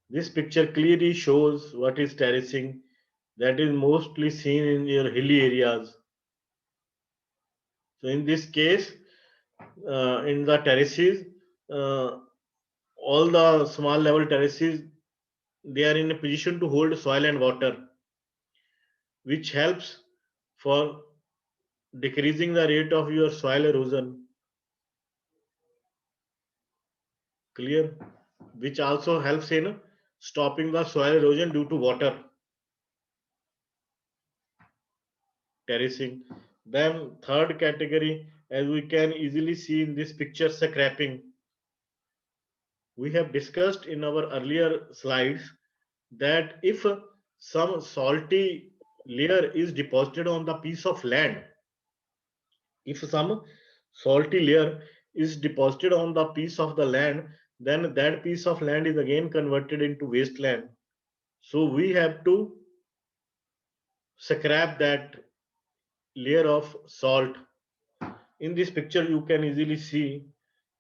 This picture clearly shows what is terracing. That is mostly seen in your hilly areas. So in this case, in the terraces, uh, all the small level terraces, they are in a position to hold soil and water, which helps for decreasing the rate of your soil erosion. Clear? Which also helps in stopping the soil erosion due to water. Terracing. Then third category, as we can easily see in this picture, scrapping. We have discussed in our earlier slides that if some salty layer is deposited on the piece of land, if some salty layer is deposited on the piece of the land, then that piece of land is again converted into wasteland. So we have to scrap that layer of salt. In this picture, you can easily see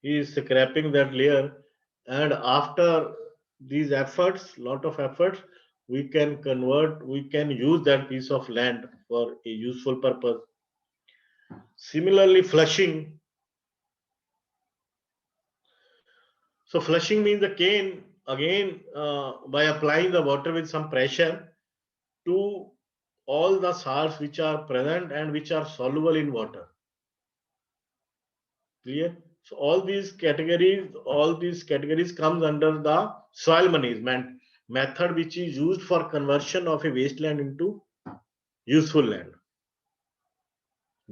he is scraping that layer, and after these efforts, lot of efforts, we can convert, we can use that piece of land for a useful purpose. Similarly, flushing. So flushing means the cane again, by applying the water with some pressure to all the salts which are present and which are soluble in water. Clear? So all these categories comes under the soil management method, which is used for conversion of a wasteland into useful land.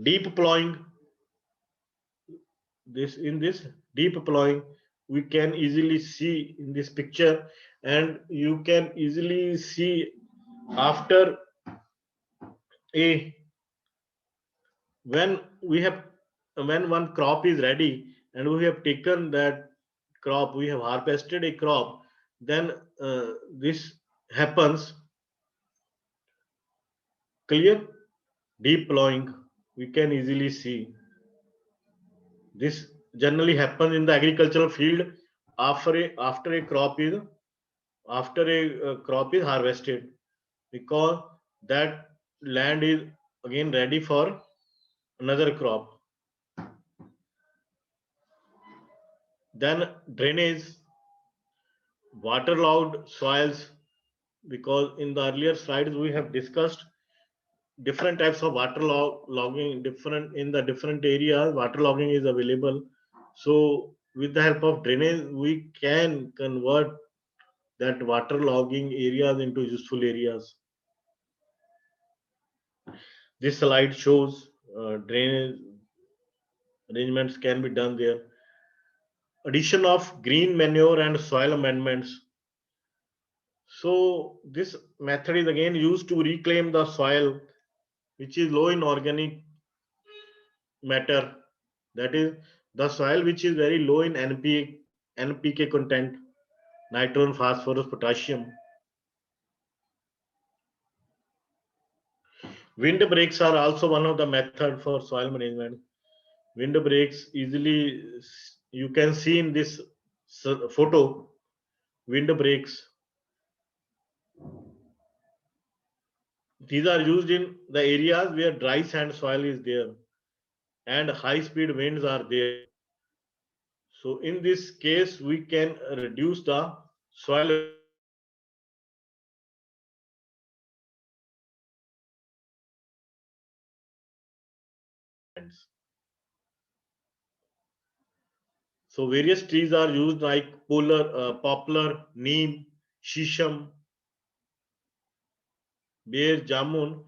Deep plowing. In this deep plowing, we can easily see in this picture, and you can easily see after a when we have when one crop is ready and we have taken that crop, we have harvested a crop, then this happens. Clear? Deep plowing, we can easily see this generally happens in the agricultural field after a crop is harvested, because that land is again ready for another crop. Then drainage, waterlogged soils, because in the earlier slides we have discussed different types of logging, different in the different areas water logging is available. So with the help of drainage, we can convert that waterlogging areas into useful areas. This slide shows drainage arrangements can be done there. Addition of green manure and soil amendments. So this method is again used to reclaim the soil which is low in organic matter. That is the soil which is very low in NPK content, nitrogen, phosphorus, potassium. Wind breaks are also one of the method for soil management. Wind breaks easily, you can see in this photo, wind breaks. These are used in the areas where dry sand soil is there and high speed winds are there. So in this case, we can reduce the soil. So various trees are used like poplar, neem, shisham, bear, jamun,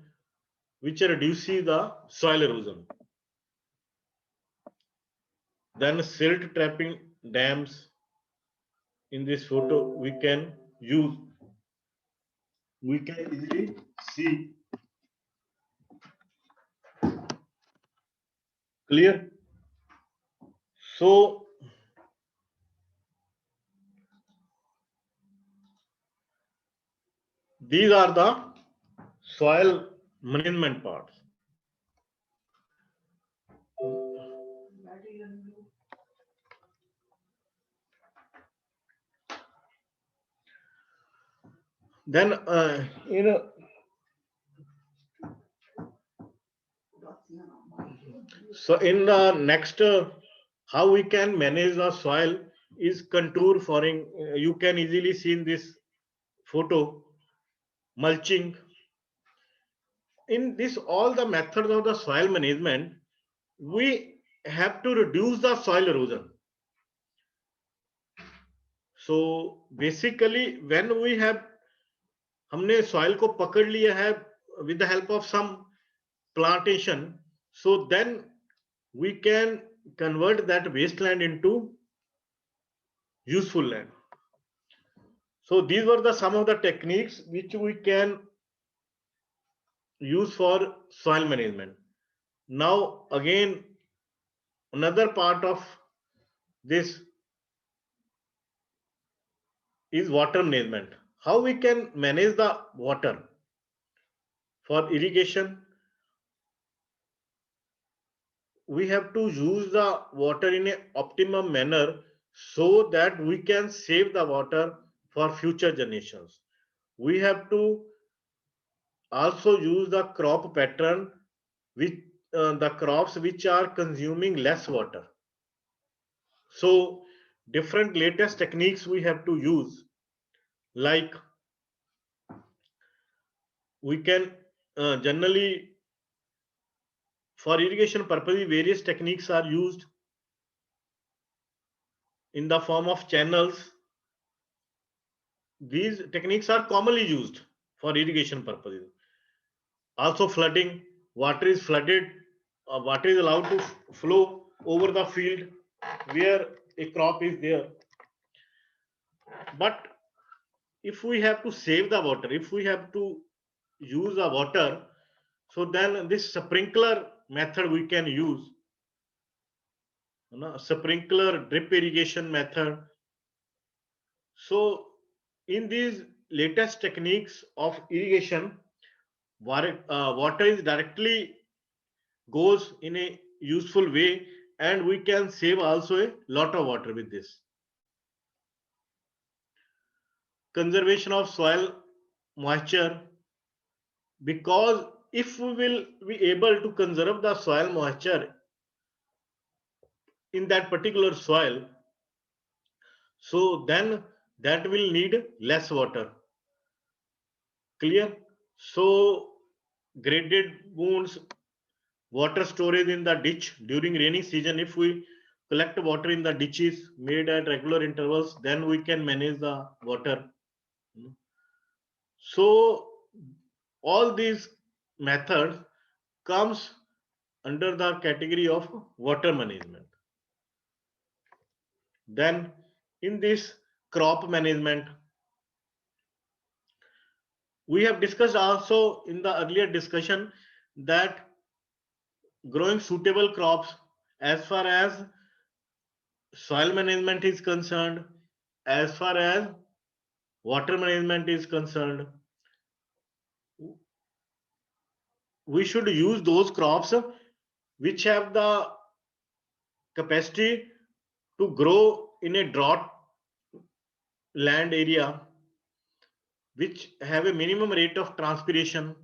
which reduces the soil erosion. Then silt trapping dams. In this photo, we can use. We can easily see. Clear? So these are the soil management parts. Then so in the next how we can manage the soil is contour forming. You can easily see in this photo mulching. In this all the methods of the soil management, we have to reduce the soil erosion. So basically when we have हमने soil को पकड़ लिया है with the help of some plantation, so then we can convert that wasteland into useful land. So these were the some of the techniques which we can use for soil management. Now again, another part of this is water management. How we can manage the water for irrigation? We have to use the water in an optimum manner so that we can save the water for future generations. We have to also use the crop pattern with the crops which are consuming less water. So different latest techniques we have to use, like we can generally for irrigation purposes various techniques are used in the form of channels. These techniques are commonly used for irrigation purposes. Also flooding, water is flooded, water is allowed to flow over the field where a crop is there. But if we have to save the water, if we have to use the water, so then this sprinkler method we can use. Sprinkler drip irrigation method. So in these latest techniques of irrigation, water is directly goes in a useful way and we can save also a lot of water with this. Conservation of soil moisture, because if we will be able to conserve the soil moisture in that particular soil, so then that will need less water. Clear? So graded wounds, water storage in the ditch during rainy season, if we collect water in the ditches made at regular intervals, then we can manage the water. So all these methods comes under the category of water management. Then in this crop management, we have discussed also in the earlier discussion that growing suitable crops as far as soil management is concerned, as far as water management is concerned, we should use those crops which have the capacity to grow in a drought land area, which have a minimum rate of transpiration,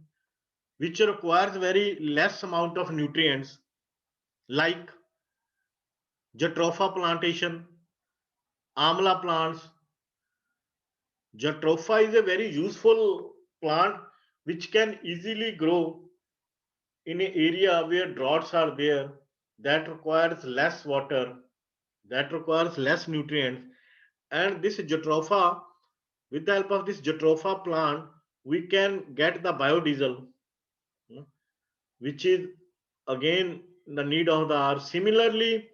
which requires very less amount of nutrients, like jatropha plantation, amla plants. Jatropha is a very useful plant which can easily grow in an area where droughts are there, that requires less water, that requires less nutrients. And this jatropha, with the help of this jatropha plant, we can get the biodiesel, which is again the need of the hour. Similarly,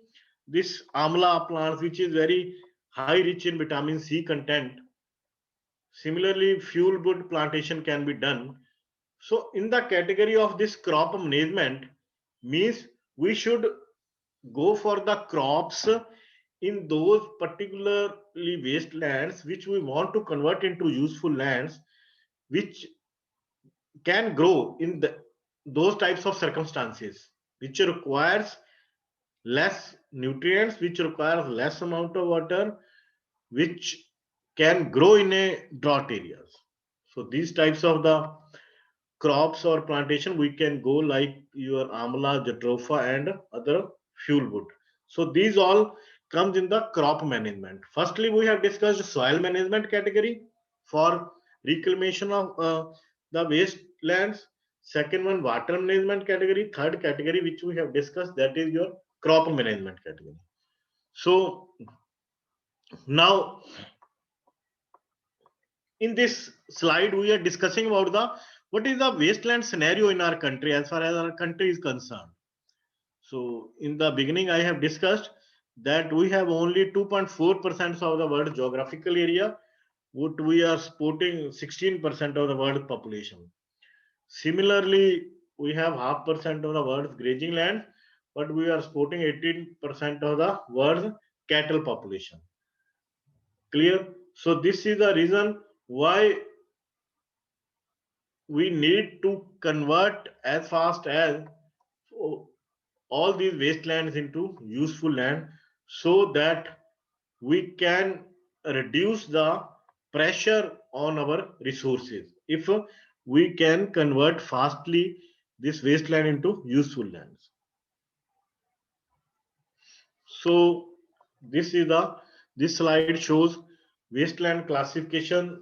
this amla plant, which is very high rich in vitamin C content, similarly fuel wood plantation can be done. So in the category of this crop management means we should go for the crops in those particularly wastelands which we want to convert into useful lands, which can grow in those types of circumstances, which requires less nutrients, which requires less amount of water, which can grow in a drought areas. So these types of the crops or plantation we can go, like your amla, jatropha and other fuel wood. So these all comes in the crop management. Firstly, we have discussed soil management category for reclamation of the wastelands. Second one, water management category. Third category which we have discussed, that is your crop management category. So now in this slide we are discussing about the what is the wasteland scenario in our country as far as our country is concerned. So in the beginning I have discussed that we have only 2.4% of the world geographical area, what we are supporting 16% of the world population. Similarly, we have half percent of the world's grazing land, but we are supporting 18% of the world's cattle population. Clear? So this is the reason why we need to convert as fast as all these wastelands into useful land, so that we can reduce the pressure on our resources if we can convert fastly this wasteland into useful lands. So this slide shows wasteland classification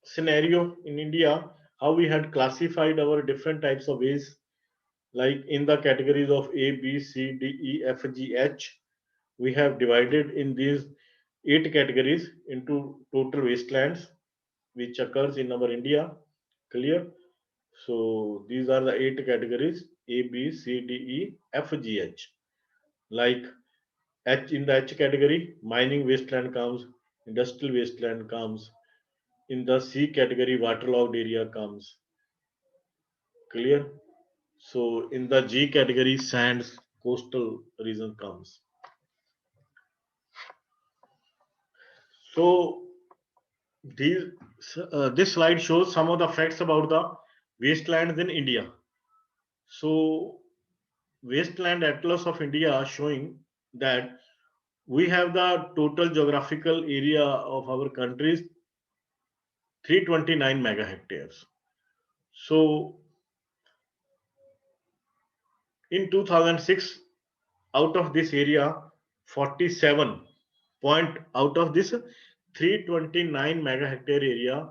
scenario in India, how we had classified our different types of waste, like in the categories of A, B, C, D, E, F, G, H. We have divided in these 8 categories into total wastelands which occurs in our India. Clear? So these are the 8 categories: A, B, C, D, E, F, G, H. Like H, in the H category, mining wasteland comes, industrial wasteland comes. In the C category, waterlogged area comes. Clear? So in the G category, sands, coastal region comes. So these, this slide shows some of the facts about the wastelands in India. So wasteland atlas of India showing that we have the total geographical area of our countries 329 mega hectares. So in 2006, out of this area, 47 point out of this 329 mega hectare area,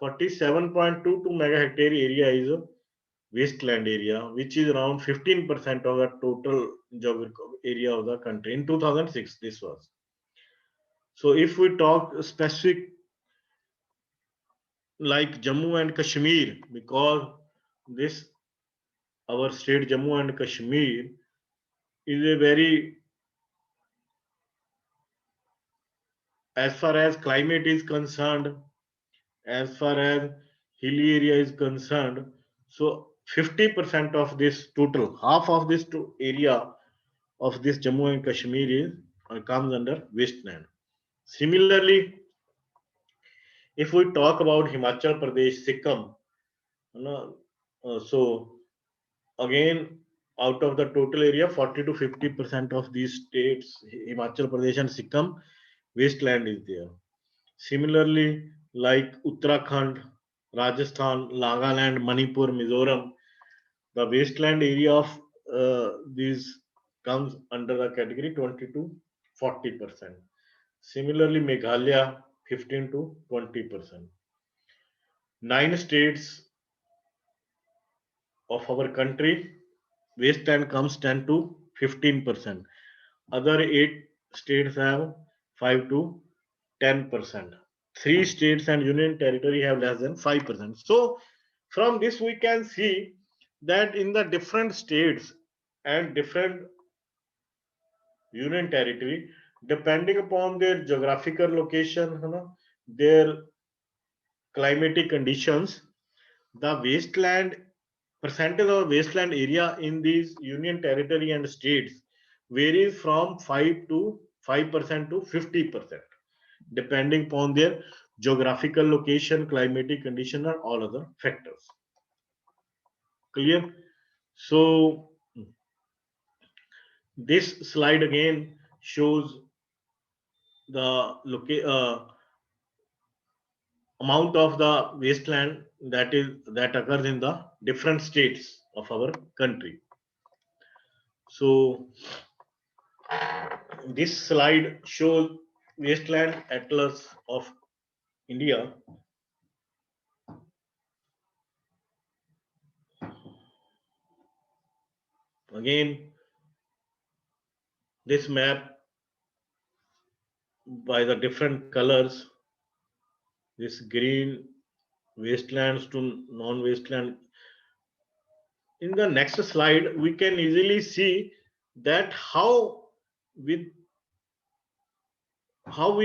47.22 mega hectare area is wasteland area, which is around 15% of the total geographical area of the country. In 2006, this was. So if we talk specific like Jammu and Kashmir, because this our state Jammu and Kashmir is a very, as far as climate is concerned, as far as hilly area is concerned, so 50% of this total, half of this area of this Jammu and Kashmir is comes under wasteland. Similarly, if we talk about Himachal Pradesh, Sikkim, you know, so again, out of the total area, 40 to 50% of these states, Himachal Pradesh and Sikkim, wasteland is there. Similarly, like Uttarakhand, Rajasthan, Nagaland, Manipur, Mizoram, the wasteland area of these comes under the category 20 to 40%. Similarly, Meghalaya 15 to 20%. 9 states of our country, wasteland comes 10 to 15%. Other 8 states have 5 to 10%. 3 states and union territory have less than 5%. So from this we can see that in the different states and different union territory, depending upon their geographical location, their climatic conditions, the wasteland percentage of wasteland area in these union territory and states varies from 5% to 50%, depending upon their geographical location, climatic condition, and all other factors. Clear? So this slide again shows the amount of the wasteland that occurs in the different states of our country. So this slide shows wasteland atlas of India. Again, this map by the different colors, this green wastelands to non-wasteland. In the next slide, we can easily see that how we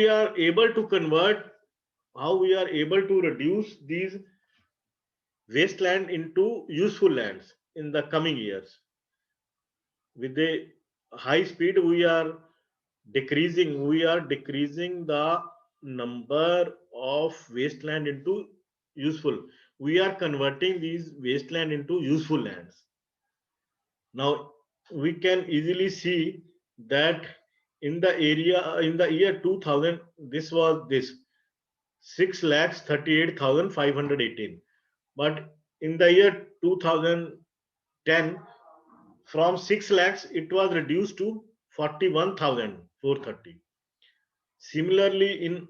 are able to convert, how we are able to reduce these wasteland into useful lands in the coming years. With a high speed, we are decreasing the number of wasteland into useful. We are converting these wasteland into useful lands. Now we can easily see that in the year 2000, this was this 6,38,518, but in the year 2010, from 6 lakhs it was reduced to 41,430. Similarly, in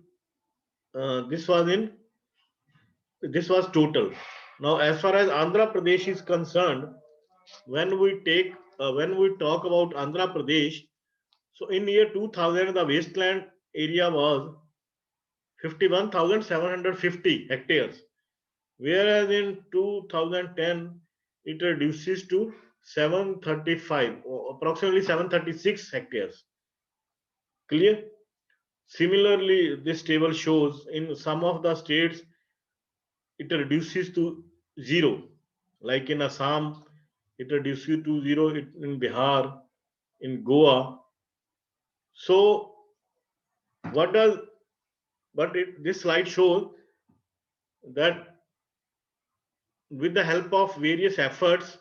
this was total. Now as far as Andhra Pradesh is concerned, when we talk about Andhra Pradesh, so in year 2000 the wasteland area was 51,750 hectares, whereas in 2010 it reduces to 735, or approximately 736 hectares. Clear? Similarly, this table shows in some of the states it reduces to zero, like in Assam it reduces to zero, in Bihar, in Goa. So this slide shows that with the help of various efforts,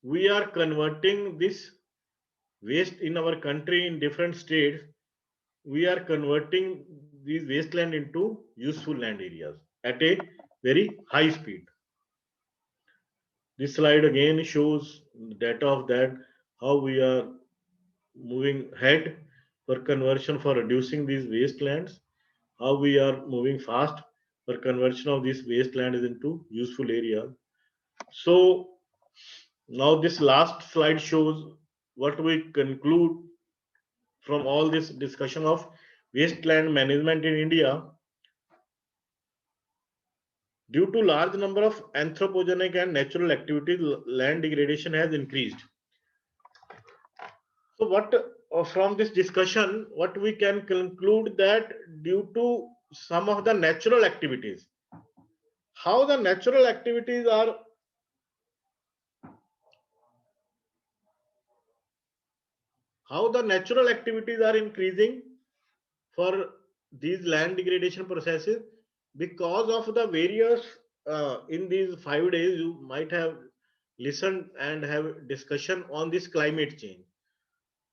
we are converting this waste in our country in different states. We are converting these wasteland into useful land areas at a very high speed. This slide again shows data of that, how we are moving ahead for conversion, for reducing these wastelands, how we are moving fast for conversion of these wastelands into useful areas. So now this last slide shows what we conclude from all this discussion of wasteland management in India. Due to large number of anthropogenic and natural activities, land degradation has increased. So what from this discussion, what we can conclude that due to some of the natural activities, how the natural activities are increasing for these land degradation processes because of the various in these 5 days you might have listened and have discussion on this climate change.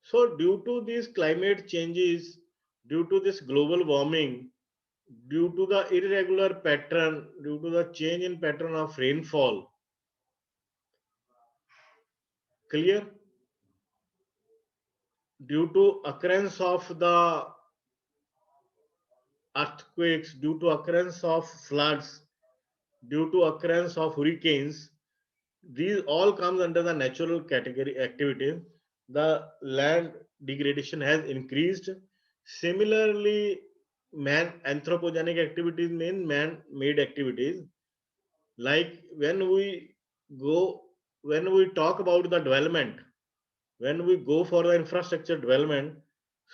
So due to these climate changes, due to this global warming, due to the irregular pattern, due to the change in pattern of rainfall, clear, due to occurrence of the earthquakes, due to occurrence of floods, due to occurrence of hurricanes, these all comes under the natural category activities. The land degradation has increased. Similarly, man anthropogenic activities mean man-made activities. Like go when we talk about the development, when we go for the infrastructure development,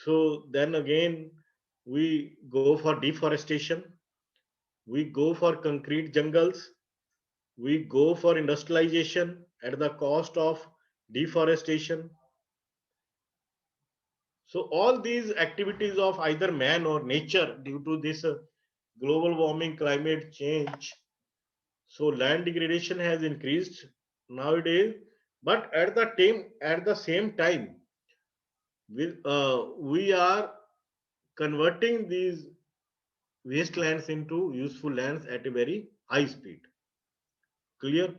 so then again we go for deforestation, we go for concrete jungles, we go for industrialization at the cost of deforestation. So all these activities of either man or nature due to this global warming, climate change, so land degradation has increased nowadays. But at the same time, we are converting these wastelands into useful lands at a very high speed. Clear?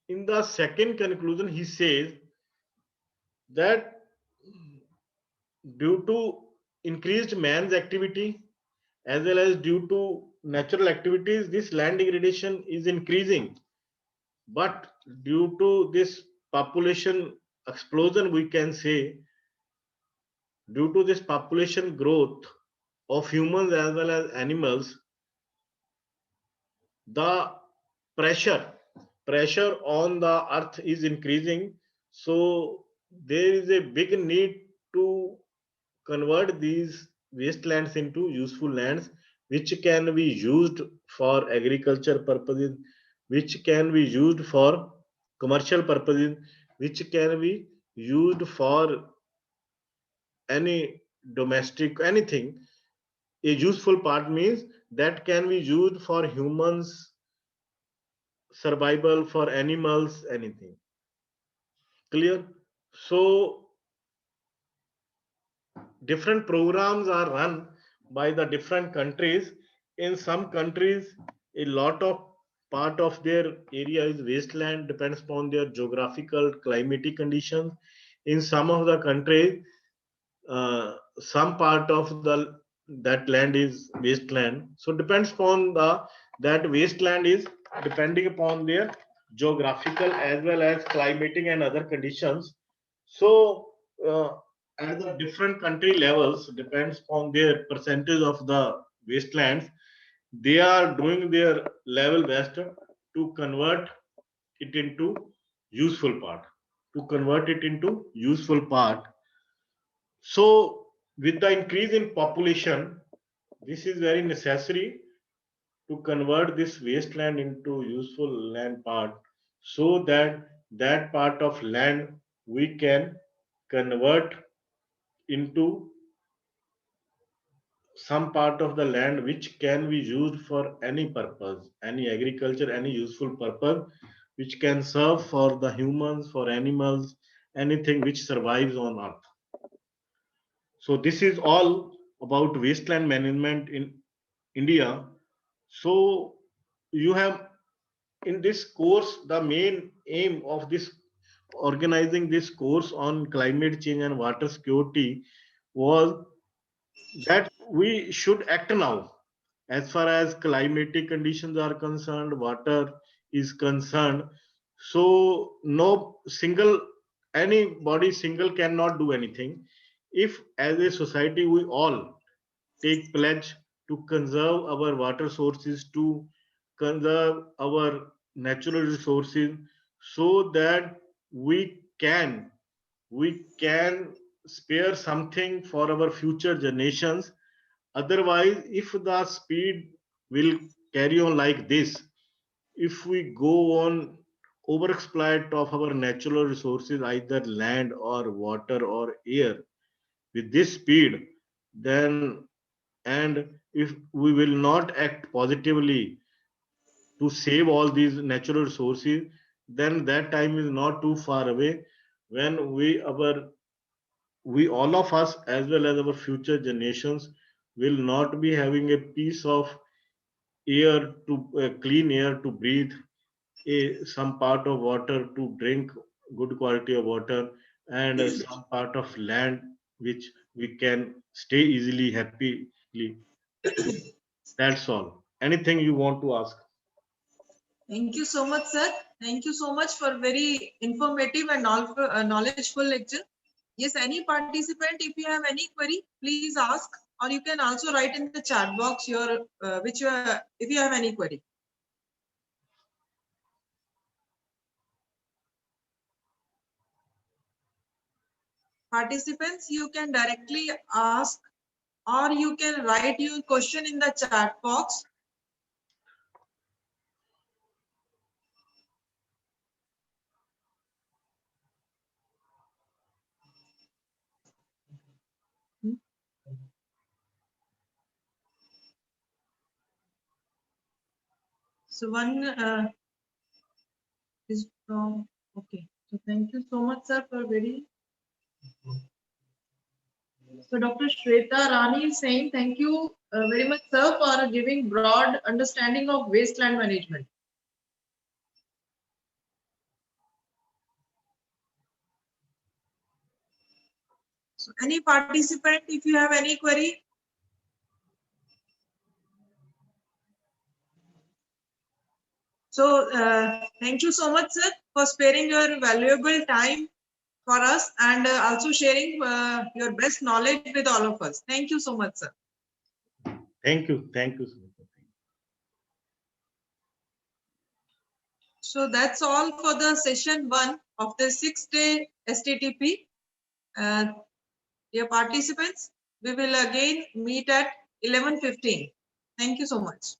In the second conclusion, he says that due to increased man's activity as well as due to natural activities, this land degradation is increasing. But due to this population explosion, we can say, due to this population growth of humans as well as animals, the pressure pressure on the earth is increasing. So there is a big need to convert these wastelands into useful lands which can be used for agriculture purposes, which can be used for commercial purposes, which can be used for any domestic anything. A useful part means that can be used for humans survival, for animals, anything. Clear? So different programs are run by the different countries. In some countries, a lot of part of their area is wasteland, depends upon their geographical climatic conditions. In some of the countries, some part of the that land is wasteland. So depends upon the that wasteland is depending upon their geographical as well as climatic and other conditions. So uh, at the different country levels depends upon their percentage of the wastelands. They are doing their level best to convert it into useful part. To convert it into useful part. So, with the increase in population, this is very necessary to convert this wasteland into useful land part so that that part of land we can convert into some part of the land which can be used for any purpose, any agriculture, any useful purpose, which can serve for the humans, for animals, anything which survives on earth. So this is all about wasteland management in India. So you have in this course, the main aim of this organizing this course on climate change and water security was that we should act now as far as climatic conditions are concerned, water is concerned, so anybody single cannot do anything. If as a society we all take pledge to conserve our water sources, to conserve our natural resources, so that we can we can spare something for our future generations. Otherwise, if the speed will carry on like this, if we go on overexploit of our natural resources, either land or water or air, with this speed, then, and if we will not act positively to save all these natural resources, then that time is not too far away when we all of us as well as our future generations will not be having a piece of air to clean air to breathe, some part of water to drink, good quality of water, and some part of land which we can stay easily happily. So that's all. Anything you want to ask? Thank you so much, sir. Thank you so much for very informative and knowledgeful lecture. Yes, any participant, if you have any query, please ask, or you can also write in the chat box your if you have any query. Participants, you can directly ask, or you can write your question in the chat box. So one is from, okay. So thank you so much, sir, for very. So Dr. Shweta Rani is saying, thank you very much, sir, for giving broad understanding of wasteland management. So any participant, if you have any query. So thank you so much, sir, for sparing your valuable time for us and also sharing your best knowledge with all of us. Thank you so much, sir. Thank you. Thank you so much. So that's all for the session 1 of the 6-day STTP. Dear participants, we will again meet at 11:15. Thank you so much.